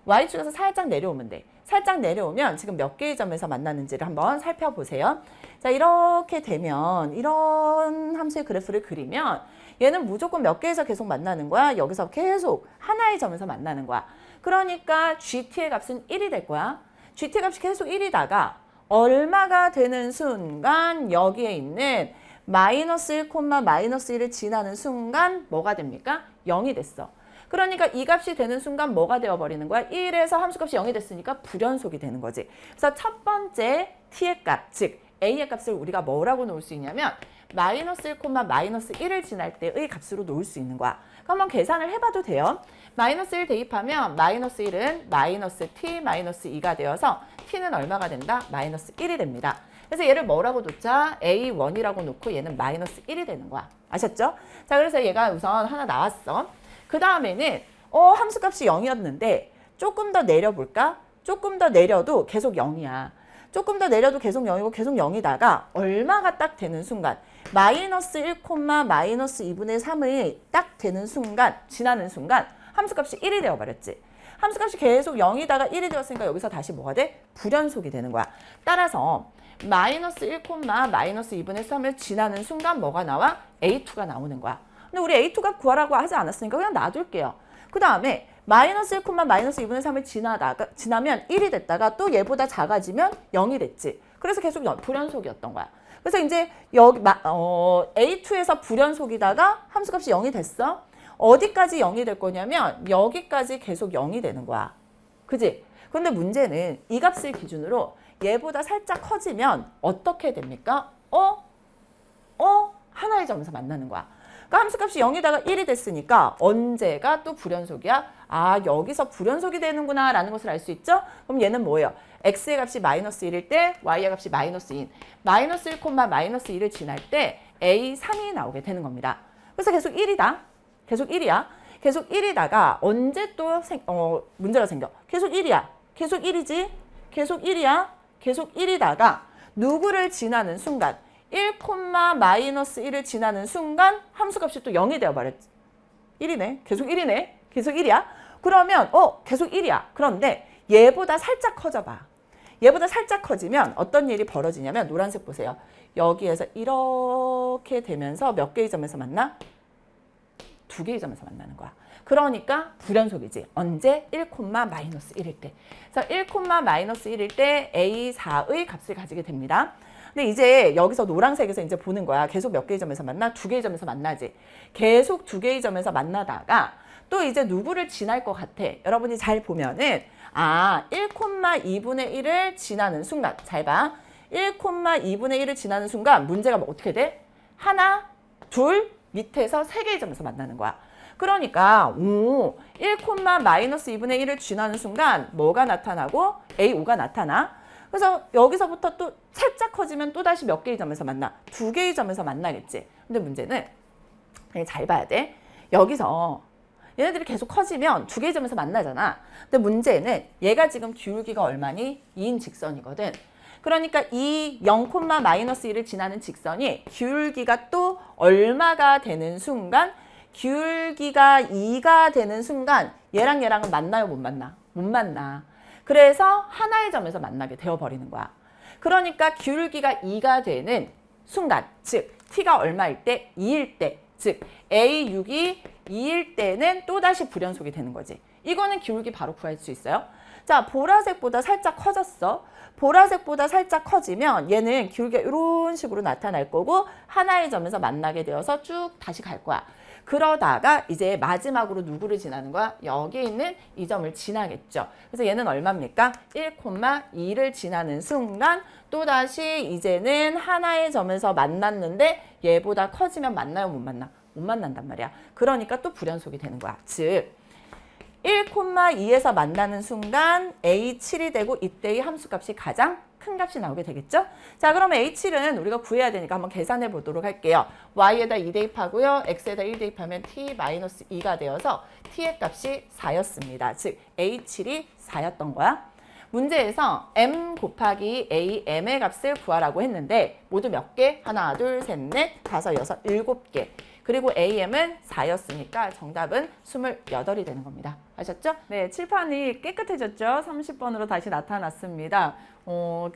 y축에서 살짝 내려오면 돼. 살짝 내려오면 지금 몇 개의 점에서 만나는지를 한번 살펴보세요. 자, 이렇게 되면 이런 함수의 그래프를 그리면 얘는 무조건 몇 개에서 계속 만나는 거야. 여기서 계속 하나의 점에서 만나는 거야. 그러니까 GT의 값은 1이 될 거야. GT의 값이 계속 1이다가 얼마가 되는 순간 여기에 있는 마이너스 1, 마이너스 1을 지나는 순간 뭐가 됩니까? 0이 됐어. 그러니까 이 값이 되는 순간 뭐가 되어버리는 거야? 1에서 함수값이 0이 됐으니까 불연속이 되는 거지. 그래서 첫 번째 t의 값, 즉 a의 값을 우리가 뭐라고 놓을 수 있냐면 마이너스 1, 마이너스 1을 지날 때의 값으로 놓을 수 있는 거야. 그럼 한번 계산을 해봐도 돼요. 마이너스 1 대입하면 마이너스 1은 마이너스 t 마이너스 2가 되어서 t는 얼마가 된다? 마이너스 1이 됩니다. 그래서 얘를 뭐라고 놓자? a1이라고 놓고 얘는 마이너스 1이 되는 거야. 아셨죠? 자, 그래서 얘가 우선 하나 나왔어. 그 다음에는 함수값이 0이었는데 조금 더 내려볼까? 조금 더 내려도 계속 0이야. 조금 더 내려도 계속 0이고 계속 0이다가 얼마가 딱 되는 순간 마이너스 1, 마이너스 2분의 3이 딱 되는 순간 지나는 순간 함수값이 1이 되어버렸지. 함수값이 계속 0이다가 1이 되었으니까 여기서 다시 뭐가 돼? 불연속이 되는 거야. 따라서 마이너스 1, 마이너스 2분의 3을 지나는 순간 뭐가 나와? A2가 나오는 거야. 근데 우리 A2값 구하라고 하지 않았으니까 그냥 놔둘게요. 그 다음에 마이너스 1, 마이너스 2분의 3을 지나면 1이 됐다가 또 얘보다 작아지면 0이 됐지. 그래서 계속 불연속이었던 거야. 그래서 이제 여기 A2에서 불연속이다가 함수값이 0이 됐어. 어디까지 0이 될 거냐면 여기까지 계속 0이 되는 거야. 그지? 근데 문제는 이 값을 기준으로 얘보다 살짝 커지면 어떻게 됩니까? 하나의 점에서 만나는 거야. 그러니까 함수값이 0이다가 1이 됐으니까 언제가 또 불연속이야? 아, 여기서 불연속이 되는구나 라는 것을 알 수 있죠? 그럼 얘는 뭐예요? x의 값이 마이너스 1일 때 y의 값이 마이너스 2인 마이너스 1, 마이너스 2를 지날 때 a3이 나오게 되는 겁니다. 그래서 계속 1이다. 계속 1이야. 계속 1이다가 언제 또 문제가 생겨? 계속 1이야. 계속 1이지? 계속 1이야. 계속 1이다가 누구를 지나는 순간 1, 마이너스 1을 지나는 순간 함수값이 또 0이 되어버렸지. 1이네. 계속 1이네. 계속 1이야. 그러면 계속 1이야. 그런데 얘보다 살짝 커져봐. 얘보다 살짝 커지면 어떤 일이 벌어지냐면 노란색 보세요. 여기에서 이렇게 되면서 몇 개의 점에서 만나? 두 개의 점에서 만나는 거야. 그러니까 불연속이지. 언제? 1, 마이너스 1일 때. 그래서 1, 마이너스 1일 때 A4의 값을 가지게 됩니다. 근데 이제 여기서 노란색에서 이제 보는 거야. 계속 몇 개의 점에서 만나? 두 개의 점에서 만나지. 계속 두 개의 점에서 만나다가 또 이제 누구를 지날 것 같아. 여러분이 잘 보면은 1, 2분의 1을 지나는 순간. 잘 봐. 1, 2분의 1을 지나는 순간 문제가 어떻게 돼? 하나, 둘, 밑에서 세 개의 점에서 만나는 거야. 그러니까 1, 마이너스 2분의 1을 지나는 순간 뭐가 나타나고? A5가 나타나. 그래서 여기서부터 또 살짝 커지면 또 다시 몇 개의 점에서 만나? 두 개의 점에서 만나겠지. 근데 문제는 잘 봐야 돼. 여기서 얘네들이 계속 커지면 두 개의 점에서 만나잖아. 근데 문제는 얘가 지금 기울기가 얼마니? 2인 직선이거든. 그러니까 이 0,-1을 지나는 직선이 기울기가 또 얼마가 되는 순간, 기울기가 2가 되는 순간 얘랑 얘랑은 만나요, 못 만나? 못 만나. 그래서 하나의 점에서 만나게 되어버리는 거야. 그러니까 기울기가 2가 되는 순간, 즉 t가 얼마일 때? 2일 때, 즉 A6이 2일 때는 또다시 불연속이 되는 거지. 이거는 기울기 바로 구할 수 있어요. 자, 보라색보다 살짝 커졌어. 보라색보다 살짝 커지면 얘는 기울기가 이런 식으로 나타날 거고 하나의 점에서 만나게 되어서 쭉 다시 갈 거야. 그러다가 이제 마지막으로 누구를 지나는 거야? 여기 있는 이 점을 지나겠죠. 그래서 얘는 얼마입니까? 1,2를 지나는 순간 또다시 이제는 하나의 점에서 만났는데 얘보다 커지면 만나요? 못 만나? 못 만난단 말이야. 그러니까 또 불연속이 되는 거야. 즉 1,2에서 만나는 순간 A7이 되고 이때의 함수값이 가장 큰 값이 나오게 되겠죠? 자, 그러면 A7은 우리가 구해야 되니까 한번 계산해 보도록 할게요. Y에다 2 대입하고요. X에다 1 대입하면 T-2가 되어서 T의 값이 4였습니다. 즉 A7이 4였던 거야. 문제에서 M 곱하기 AM의 값을 구하라고 했는데 모두 몇 개? 하나, 둘, 셋, 넷, 다섯, 여섯, 7개. 그리고 AM은 4였으니까 정답은 28이 되는 겁니다. 아셨죠? 네, 칠판이 깨끗해졌죠? 30번으로 다시 나타났습니다.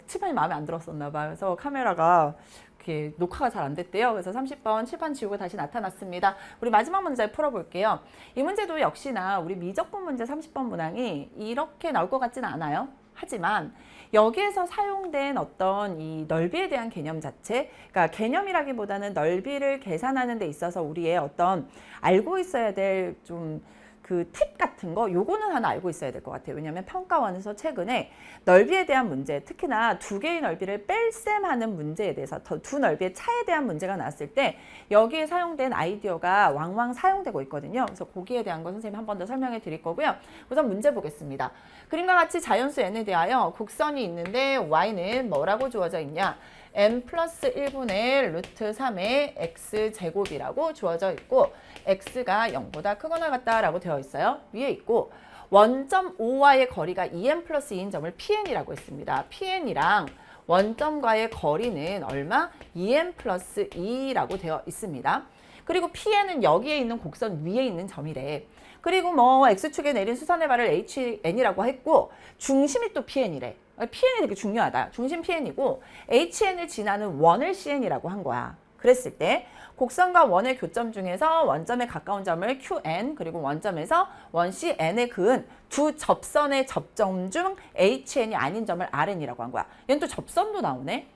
칠판이 마음에 안 들었었나 봐요. 그래서 카메라가 이렇게 녹화가 잘 안 됐대요. 그래서 30번 칠판 지우고 다시 나타났습니다. 우리 마지막 문제 풀어볼게요. 이 문제도 역시나 우리 미적분 문제 30번 문항이 이렇게 나올 것 같지는 않아요. 하지만 여기에서 사용된 어떤 이 넓이에 대한 개념 자체, 그러니까 개념이라기보다는 넓이를 계산하는 데 있어서 우리의 어떤 알고 있어야 될 좀 그 팁 같은 거, 요거는 하나 알고 있어야 될 것 같아요. 왜냐하면 평가원에서 최근에 넓이에 대한 문제, 특히나 두 개의 넓이를 뺄셈하는 문제에 대해서 두 넓이의 차에 대한 문제가 나왔을 때 여기에 사용된 아이디어가 왕왕 사용되고 있거든요. 그래서 거기에 대한 거 선생님이 한 번 더 설명해 드릴 거고요. 우선 문제 보겠습니다. 그림과 같이 자연수 n에 대하여 곡선이 있는데 y는 뭐라고 주어져 있냐? n 플러스 1분의 루트 3의 x제곱이라고 주어져 있고 x가 0보다 크거나 같다라고 되어 있어요. 위에 있고 원점 O와의 거리가 2n 플러스 2인 점을 PN이라고 했습니다. PN이랑 원점과의 거리는 얼마? 2n 플러스 2라고 되어 있습니다. 그리고 PN은 여기에 있는 곡선 위에 있는 점이래. 그리고 뭐 X축에 내린 수선의 발을 HN이라고 했고 중심이 또 PN이래. PN이 되게 중요하다. 중심 PN이고 HN을 지나는 원을 CN이라고 한 거야. 그랬을 때 곡선과 원의 교점 중에서 원점에 가까운 점을 QN 그리고 원점에서 원 CN에 그은 두 접선의 접점 중 HN이 아닌 점을 RN이라고 한 거야. 얘는 또 접선도 나오네.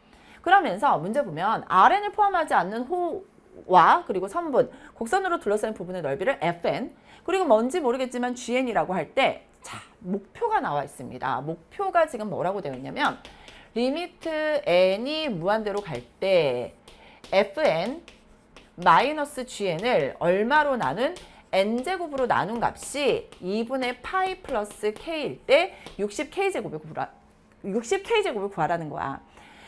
그러면서 문제 보면 RN을 포함하지 않는 호와 그리고 선분, 곡선으로 둘러싸인 부분의 넓이를 FN 그리고 뭔지 모르겠지만 GN이라고 할 때 자, 목표가 나와 있습니다. 목표가 지금 뭐라고 되어 있냐면 리미트 n이 무한대로 갈 때 fn 마이너스 gn을 얼마로 나눈 n제곱으로 나눈 값이 2분의 파이 플러스 k일 때 60k제곱을 구하라는 거야.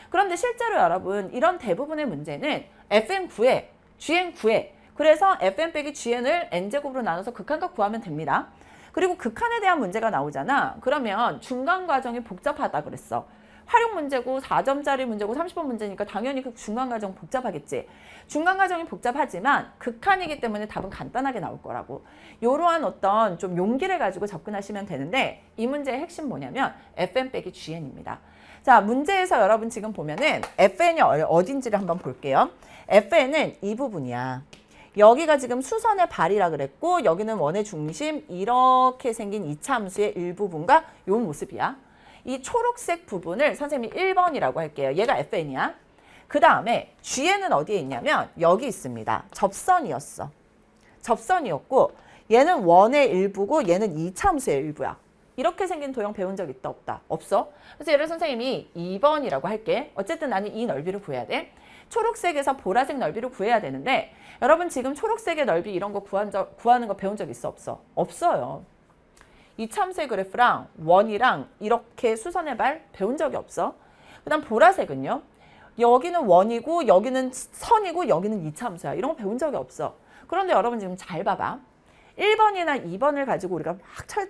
그런데 실제로 여러분 이런 대부분의 문제는 fn 구해, gn 구해. 그래서 fn 빼기 gn을 n제곱으로 나눠서 극한값 구하면 됩니다. 그리고 극한에 대한 문제가 나오잖아. 그러면 중간 과정이 복잡하다 그랬어. 활용 문제고 4점짜리 문제고 30번 문제니까 당연히 그 중간 과정 복잡하겠지. 중간 과정이 복잡하지만 극한이기 때문에 답은 간단하게 나올 거라고. 이러한 어떤 좀 용기를 가지고 접근하시면 되는데 이 문제의 핵심 뭐냐면 fn 빼기 GN입니다. 자, 문제에서 여러분 지금 보면은 fn이 어딘지를 한번 볼게요. fn은 이 부분이야. 여기가 지금 수선의 발이라 그랬고 여기는 원의 중심 이렇게 생긴 이차 함수의 일부분과 요 모습이야. 이 초록색 부분을 선생님이 1번이라고 할게요. 얘가 FN이야. 그 다음에 GN은 어디에 있냐면 여기 있습니다. 접선이었어. 접선이었고 얘는 원의 일부고 얘는 이차 함수의 일부야. 이렇게 생긴 도형 배운 적 있다 없다? 없어. 그래서 얘를 선생님이 2번이라고 할게. 어쨌든 나는 이 넓이를 구해야 돼. 초록색에서 보라색 넓이를 구해야 되는데 여러분 지금 초록색의 넓이 이런 거 구하는 거 배운 적 있어 없어? 없어요. 이참수의 그래프랑 원이랑 이렇게 수선의 발 배운 적이 없어. 그 다음 보라색은요. 여기는 원이고 여기는 선이고 여기는 이참수야. 이런 거 배운 적이 없어. 그런데 여러분 지금 잘 봐봐. 1번이나 2번을 가지고 우리가 막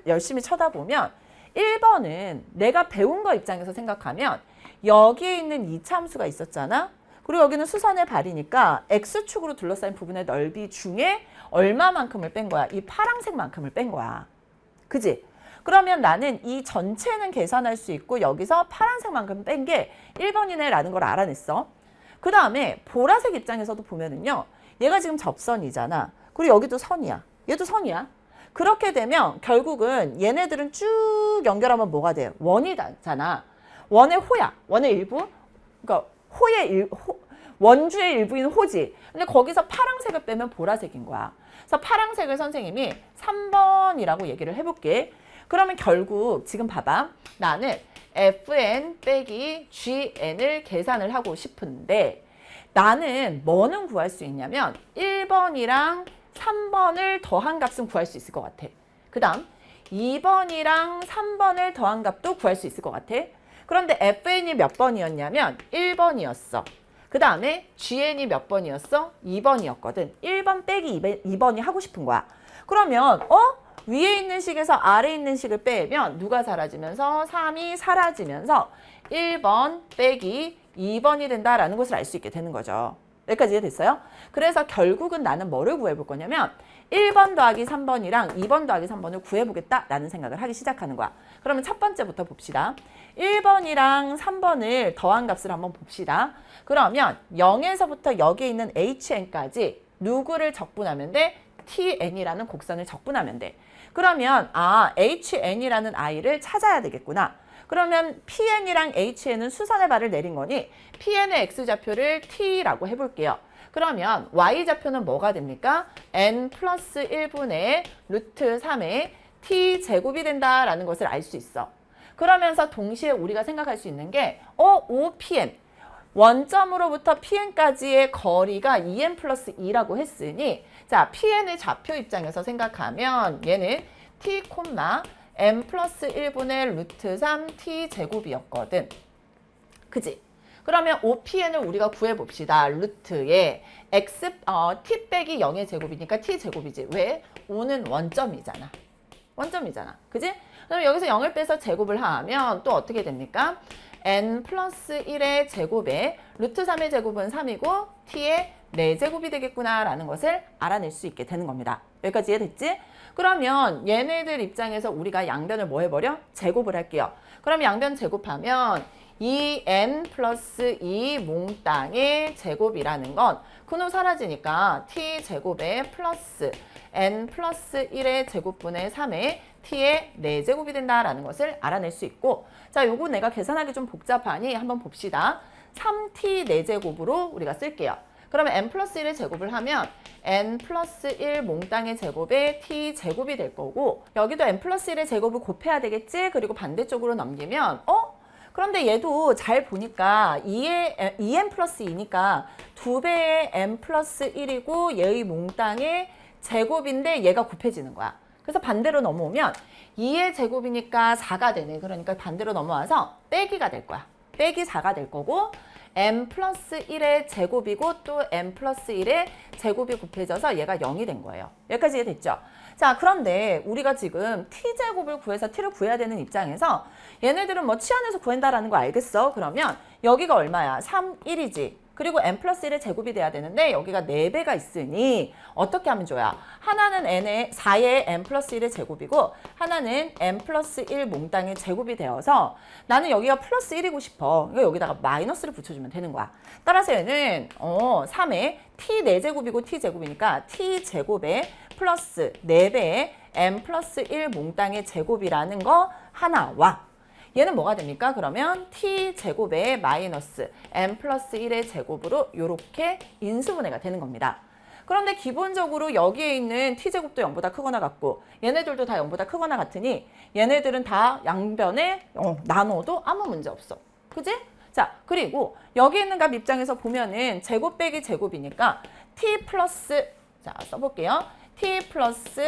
열심히 쳐다보면 1번은 내가 배운 거 입장에서 생각하면 여기에 있는 이차함수가 있었잖아. 그리고 여기는 수선의 발이니까 X축으로 둘러싸인 부분의 넓이 중에 얼마만큼을 뺀 거야? 이 파란색만큼을 뺀 거야. 그지? 그러면 나는 이 전체는 계산할 수 있고 여기서 파란색만큼 뺀 게 1번이네 라는 걸 알아냈어. 그 다음에 보라색 입장에서도 보면은요. 얘가 지금 접선이잖아. 그리고 여기도 선이야. 얘도 선이야. 그렇게 되면 결국은 얘네들은 쭉 연결하면 뭐가 돼? 원이 되잖아. 원의 호야. 원의 일부. 그러니까 원주의 일부인 호지. 근데 거기서 파란색을 빼면 보라색인 거야. 그래서 파란색을 선생님이 3번이라고 얘기를 해볼게. 그러면 결국 지금 봐봐. 나는 fn 빼기 gn을 계산을 하고 싶은데 나는 뭐는 구할 수 있냐면 1번이랑 3번을 더한 값은 구할 수 있을 것 같아. 그 다음 2번이랑 3번을 더한 값도 구할 수 있을 것 같아. 그런데 fn이 몇 번이었냐면 1번이었어. 그 다음에 gn이 몇 번이었어? 2번이었거든. 1번 빼기 2번이 하고 싶은 거야. 그러면 위에 있는 식에서 아래에 있는 식을 빼면 누가 사라지면서 3이 사라지면서 1번 빼기 2번이 된다라는 것을 알 수 있게 되는 거죠. 여기까지 이해됐어요? 그래서 결국은 나는 뭐를 구해볼 거냐면 1번 더하기 3번이랑 2번 더하기 3번을 구해보겠다라는 생각을 하기 시작하는 거야. 그러면 첫 번째부터 봅시다. 1번이랑 3번을 더한 값을 한번 봅시다. 그러면 0에서부터 여기에 있는 HN까지 누구를 적분하면 돼? TN이라는 곡선을 적분하면 돼. 그러면 HN이라는 아이를 찾아야 되겠구나. 그러면 PN이랑 HN은 수선의 발을 내린 거니 PN의 X좌표를 T라고 해볼게요. 그러면 Y좌표는 뭐가 됩니까? N 플러스 1분의 루트 3의 T제곱이 된다라는 것을 알 수 있어. 그러면서 동시에 우리가 생각할 수 있는 게 OPN 원점으로부터 PN까지의 거리가 2N 플러스 2라고 했으니 자 PN의 좌표 입장에서 생각하면 얘는 T, M 플러스 1분의 루트 3 T제곱이었거든. 그지? 그러면 OPN을 우리가 구해봅시다. 루트에 T 빼기 0의 제곱이니까 T제곱이지. 왜? O는 원점이잖아. 원점이잖아. 그지? 그럼 여기서 0을 빼서 제곱을 하면 또 어떻게 됩니까? N 플러스 1의 제곱에 루트 3의 제곱은 3이고 T의 4제곱이 되겠구나 라는 것을 알아낼 수 있게 되는 겁니다. 여기까지 이해됐지? 그러면 얘네들 입장에서 우리가 양변을 뭐 해버려? 제곱을 할게요. 그럼 양변 제곱하면 2n 플러스 2 몽땅의 제곱이라는 건 근호 사라지니까 t제곱에 플러스 n 플러스 1의 제곱분의 3의 t의 4제곱이 된다라는 것을 알아낼 수 있고 자, 요거 내가 계산하기 좀 복잡하니 한번 봅시다. 3t 4제곱으로 우리가 쓸게요. 그러면 n 플러스 1의 제곱을 하면 n 플러스 1 몽땅의 제곱에 t제곱이 될 거고 여기도 n 플러스 1의 제곱을 곱해야 되겠지? 그리고 반대쪽으로 넘기면 그런데 얘도 잘 보니까 2n 플러스 2니까 2배의 n 플러스 1이고 얘의 몽땅의 제곱인데 얘가 곱해지는 거야. 그래서 반대로 넘어오면 2의 제곱이니까 4가 되네. 그러니까 반대로 넘어와서 빼기가 될 거야. 빼기 4가 될 거고 n 플러스 1의 제곱이고 또 n 플러스 1의 제곱이 곱해져서 얘가 0이 된 거예요. 여기까지 이해됐죠? 자, 그런데 우리가 지금 t제곱을 구해서 t를 구해야 되는 입장에서 얘네들은 뭐 치환해서 구한다라는 거 알겠어? 그러면 여기가 얼마야? 3, 1이지. 그리고 n 플러스 1의 제곱이 돼야 되는데 여기가 4배가 있으니 어떻게 하면 좋아? 하나는 4의 n 플러스 1의 제곱이고 하나는 n 플러스 1 몽땅의 제곱이 되어서 나는 여기가 플러스 1이고 싶어. 그러니까 여기다가 마이너스를 붙여주면 되는 거야. 따라서 얘는 3의 t 4제곱이고 t제곱이니까 t제곱에 플러스 4배의 n 플러스 1 몽땅의 제곱이라는 거 하나와 얘는 뭐가 됩니까? 그러면 t제곱에 마이너스 n 플러스 1의 제곱으로 이렇게 인수분해가 되는 겁니다. 그런데 기본적으로 여기에 있는 t제곱도 0보다 크거나 같고 얘네들도 다 0보다 크거나 같으니 얘네들은 다 양변에 나눠도 아무 문제 없어. 그지? 자, 그리고 여기 있는 값 입장에서 보면은 제곱 빼기 제곱이니까 t 플러스 자, 써볼게요. t 플러스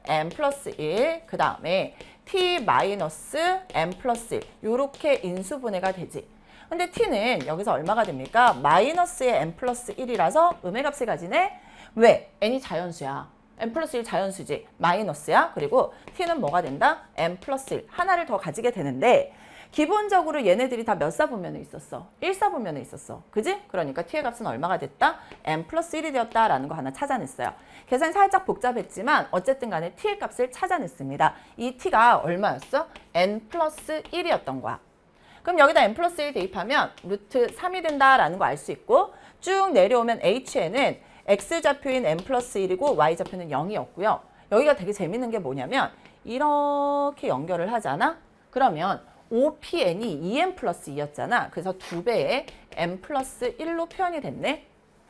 n 플러스 1 그 다음에 t 마이너스 n 플러스 1 요렇게 인수분해가 되지. 근데 t는 여기서 얼마가 됩니까? 마이너스의 n 플러스 1이라서 음의 값을 가지네. 왜? n이 자연수야. n 플러스 1 자연수지. 마이너스야. 그리고 t는 뭐가 된다? n 플러스 1. 하나를 더 가지게 되는데 기본적으로 얘네들이 다 몇 사분면에 있었어? 1사분면에 있었어. 그지? 그러니까 t의 값은 얼마가 됐다? n 플러스 1이 되었다라는 거 하나 찾아냈어요. 계산이 살짝 복잡했지만 어쨌든 간에 t의 값을 찾아냈습니다. 이 t가 얼마였어? n 플러스 1이었던 거야. 그럼 여기다 n 플러스 1 대입하면 루트 3이 된다라는 거 알 수 있고 쭉 내려오면 h에는 x좌표인 n 플러스 1이고 y좌표는 0이었고요. 여기가 되게 재밌는 게 뭐냐면 이렇게 연결을 하잖아? 그러면 OPN이 2n 플러스 2였잖아. 그래서 2배의 n 플러스 1로 표현이 됐네.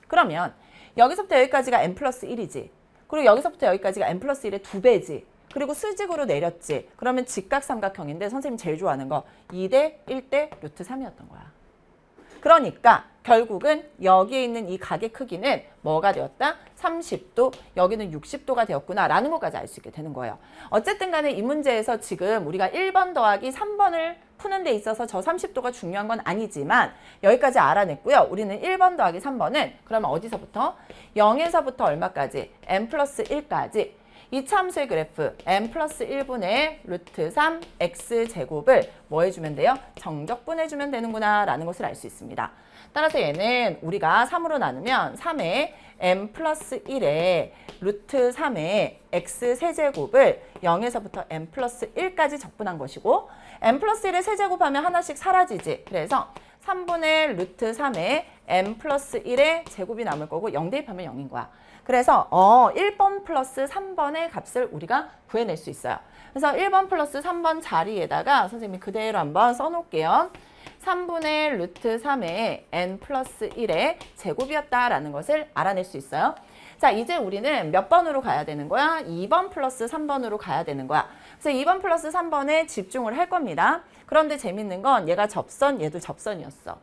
그러면 여기서부터 여기까지가 n 플러스 1이지. 그리고 여기서부터 여기까지가 n 플러스 1의 2배지. 그리고 수직으로 내렸지. 그러면 직각삼각형인데 선생님 제일 좋아하는 거 2대 1대 루트 3이었던 거야. 그러니까 결국은 여기에 있는 이 각의 크기는 뭐가 되었다? 30도, 여기는 60도가 되었구나 라는 것까지 알 수 있게 되는 거예요. 어쨌든 간에 이 문제에서 지금 우리가 1번 더하기 3번을 푸는 데 있어서 저 30도가 중요한 건 아니지만 여기까지 알아냈고요. 우리는 1번 더하기 3번은 그러면 어디서부터? 0에서부터 얼마까지? n 플러스 1까지. 이 참수의 그래프 n 플러스 1분의 루트 3 x제곱을 뭐 해주면 돼요? 정적분해주면 되는구나 라는 것을 알 수 있습니다. 따라서 얘는 우리가 3으로 나누면 3의 n 플러스 1의 루트 3의 x세제곱을 0에서부터 n 플러스 1까지 적분한 것이고 n 플러스 1의 세제곱하면 하나씩 사라지지. 그래서 3분의 루트 3의 n 플러스 1의 제곱이 남을 거고 0 대입하면 0인 거야. 그래서 1번 플러스 3번의 값을 우리가 구해낼 수 있어요. 그래서 1번 플러스 3번 자리에다가 선생님이 그대로 한번 써놓을게요. 3분의 루트 3의 n 플러스 1의 제곱이었다라는 것을 알아낼 수 있어요. 자, 이제 우리는 몇 번으로 가야 되는 거야? 2번 플러스 3번으로 가야 되는 거야. 그래서 2번 플러스 3번에 집중을 할 겁니다. 그런데 재밌는 건 얘가 접선, 얘도 접선이었어.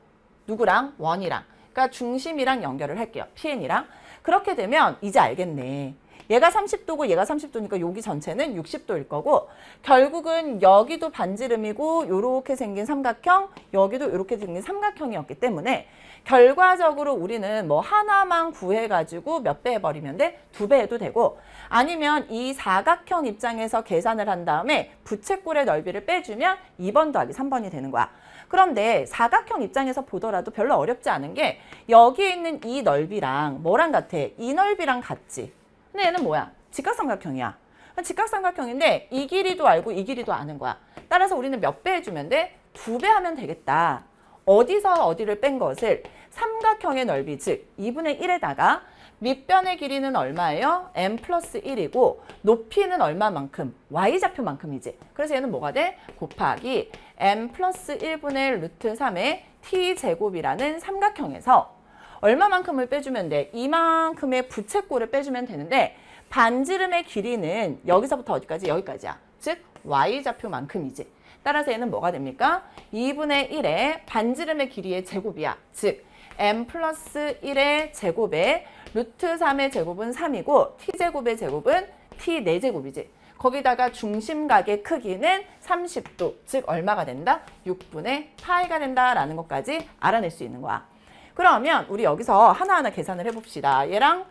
누구랑? 원이랑. 그러니까 중심이랑 연결을 할게요. PN이랑. 그렇게 되면 이제 알겠네. 얘가 30도고 얘가 30도니까 여기 전체는 60도일 거고 결국은 여기도 반지름이고 요렇게 생긴 삼각형, 여기도 요렇게 생긴 삼각형이었기 때문에 결과적으로 우리는 뭐 하나만 구해가지고 몇 배 해버리면 돼? 2배 해도 되고 아니면 이 사각형 입장에서 계산을 한 다음에 부채꼴의 넓이를 빼주면 2번 더하기 3번이 되는 거야. 그런데 사각형 입장에서 보더라도 별로 어렵지 않은 게 여기에 있는 이 넓이랑 뭐랑 같아? 이 넓이랑 같지. 근데 얘는 뭐야? 직각삼각형이야. 직각삼각형인데 이 길이도 알고 이 길이도 아는 거야. 따라서 우리는 몇 배 해주면 돼? 2배 하면 되겠다. 어디서 어디를 뺀 것을 삼각형의 넓이, 즉 2분의 1에다가 밑변의 길이는 얼마예요? n 플러스 1이고 높이는 얼마만큼? y좌표만큼이지. 그래서 얘는 뭐가 돼? 곱하기 n 플러스 1분의 루트 3의 t제곱이라는 삼각형에서 얼마만큼을 빼주면 돼? 이만큼의 부채꼴을 빼주면 되는데 반지름의 길이는 여기서부터 어디까지? 여기까지야. 즉 y좌표만큼이지. 따라서 얘는 뭐가 됩니까? 2분의 1의 반지름의 길이의 제곱이야. 즉 n 플러스 1의 제곱에 루트 3의 제곱은 3이고 t제곱의 제곱은 t 4제곱이지. 거기다가 중심각의 크기는 30도, 즉 얼마가 된다? 6분의 파이가 된다라는 것까지 알아낼 수 있는 거야. 그러면 우리 여기서 하나하나 계산을 해봅시다. 얘랑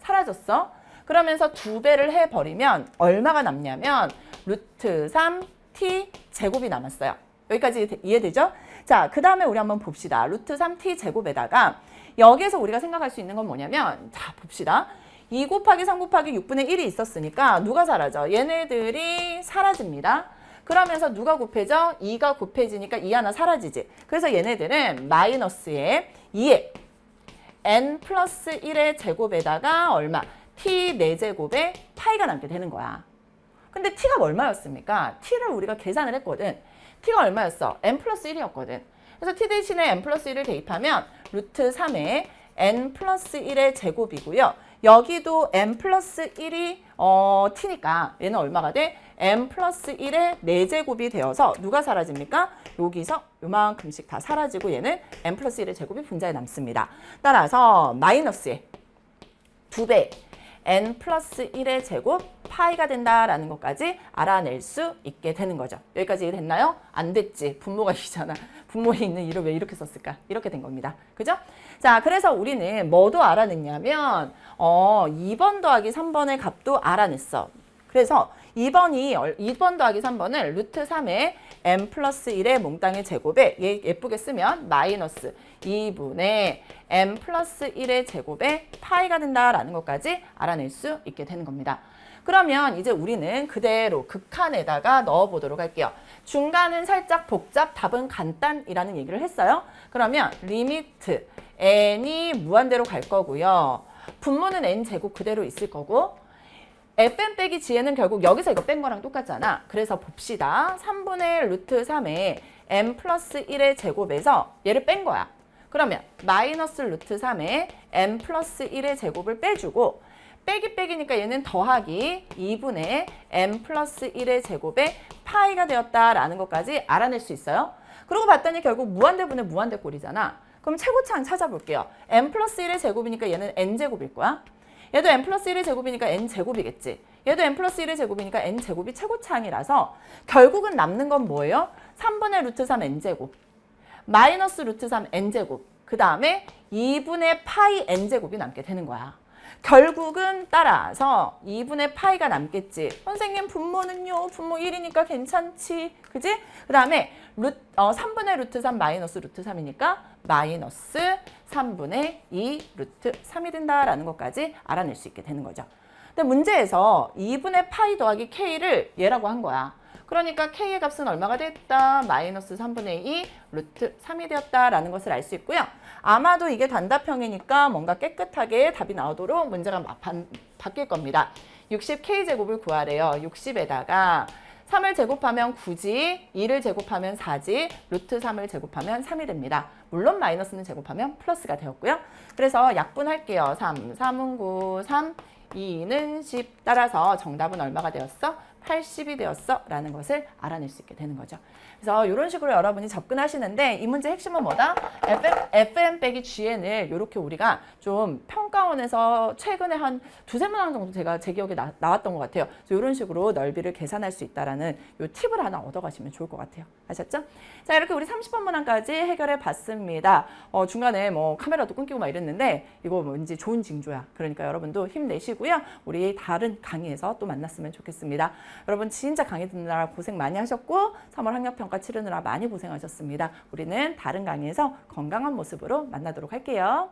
사라졌어. 그러면서 2배를 해버리면 얼마가 남냐면 루트 3t 제곱이 남았어요. 여기까지 이해되죠? 자, 그 다음에 우리 한번 봅시다. 루트 3t 제곱에다가 여기에서 우리가 생각할 수 있는 건 뭐냐면 자, 봅시다. 2 곱하기 3 곱하기 6분의 1이 있었으니까 누가 사라져? 얘네들이 사라집니다. 그러면서 누가 곱해져? 2가 곱해지니까 2 하나 사라지지. 그래서 얘네들은 마이너스에 2에 n 플러스 1의 제곱에다가 얼마? t 4제곱에 파이가 남게 되는 거야. 근데 t가 얼마였습니까? t를 우리가 계산을 했거든. t가 얼마였어? n 플러스 1이었거든. 그래서 t 대신에 n 플러스 1을 대입하면 루트 3에 n 플러스 1의 제곱이고요. 여기도 n 플러스 1이 t니까 얘는 얼마가 돼? n 플러스 1의 4제곱이 되어서 누가 사라집니까? 여기서 요만큼씩 다 사라지고 얘는 n 플러스 1의 제곱이 분자에 남습니다. 따라서 마이너스에 2배 n 플러스 1의 제곱 파이가 된다라는 것까지 알아낼 수 있게 되는 거죠. 여기까지 이해됐나요? 안 됐지. 분모가 이잖아. 분모에 있는 2를 왜 이렇게 썼을까? 이렇게 된 겁니다. 그죠? 자, 그래서 우리는 뭐도 알아냈냐면 2번 더하기 3번의 값도 알아냈어. 그래서 2번 더하기 3번을 루트 3의 m 플러스 1의 몽땅의 제곱에 예쁘게 쓰면 마이너스 2분의 m 플러스 1의 제곱에 파이가 된다라는 것까지 알아낼 수 있게 되는 겁니다. 그러면 이제 우리는 그대로 극한에다가 넣어보도록 할게요. 중간은 살짝 복잡, 답은 간단이라는 얘기를 했어요. 그러면 리미트 n이 무한대로 갈 거고요. 분모는 n제곱 그대로 있을 거고 fn 빼기 g는 결국 여기서 이거 뺀 거랑 똑같잖아. 그래서 봅시다. 3분의 루트 3의 m 플러스 1의 제곱에서 얘를 뺀 거야. 그러면 마이너스 루트 3의 m 플러스 1의 제곱을 빼주고 빼기니까 얘는 더하기 2분의 m 플러스 1의 제곱에 파이가 되었다라는 것까지 알아낼 수 있어요. 그러고 봤더니 결국 무한대분의 무한대꼴이잖아. 그럼 최고차항 찾아볼게요. m 플러스 1의 제곱이니까 얘는 n제곱일 거야. 얘도 n 플러스 1의 제곱이니까 n제곱이겠지. 얘도 n 플러스 1의 제곱이니까 n제곱이 최고차항이라서 결국은 남는 건 뭐예요? 3분의 루트 3 n제곱 마이너스 루트 3 n제곱 그 다음에 2분의 파이 n제곱이 남게 되는 거야. 결국은 따라서 2분의 파이가 남겠지. 선생님 분모는요? 분모 1이니까 괜찮지. 그지? 그 다음에 3분의 루트 3 마이너스 루트 3이니까 마이너스 3분의 2 루트 3이 된다라는 것까지 알아낼 수 있게 되는 거죠. 근데 문제에서 2분의 파이 더하기 k를 얘라고 한 거야. 그러니까 k의 값은 얼마가 됐다? 마이너스 3분의 2 루트 3이 되었다라는 것을 알 수 있고요. 아마도 이게 단답형이니까 뭔가 깨끗하게 답이 나오도록 문제가 바뀔 겁니다. 60k제곱을 구하래요. 60에다가 3을 제곱하면 9지, 2를 제곱하면 4지, 루트 3을 제곱하면 3이 됩니다. 물론 마이너스는 제곱하면 플러스가 되었고요. 그래서 약분할게요. 3, 3은 9, 3, 2는 10. 따라서 정답은 얼마가 되었어? 80이 되었어 라는 것을 알아낼 수 있게 되는 거죠. 그래서 이런 식으로 여러분이 접근하시는데 이 문제 핵심은 뭐다? FM 빼기 GN을 이렇게 우리가 좀 평가원에서 최근에 한 두세 문항 정도 제 기억에 나왔던 것 같아요. 그래서 이런 식으로 넓이를 계산할 수 있다라는 이 팁을 하나 얻어가시면 좋을 것 같아요. 아셨죠? 자, 이렇게 우리 30번 문항까지 해결해 봤습니다. 중간에 뭐 카메라도 끊기고 막 이랬는데 이거 왠지 좋은 징조야. 그러니까 여러분도 힘내시고요. 우리 다른 강의에서 또 만났으면 좋겠습니다. 여러분 진짜 강의 듣느라 고생 많이 하셨고 3월 학력평가 치르느라 많이 고생하셨습니다. 우리는 다른 강의에서 건강한 모습으로 만나도록 할게요.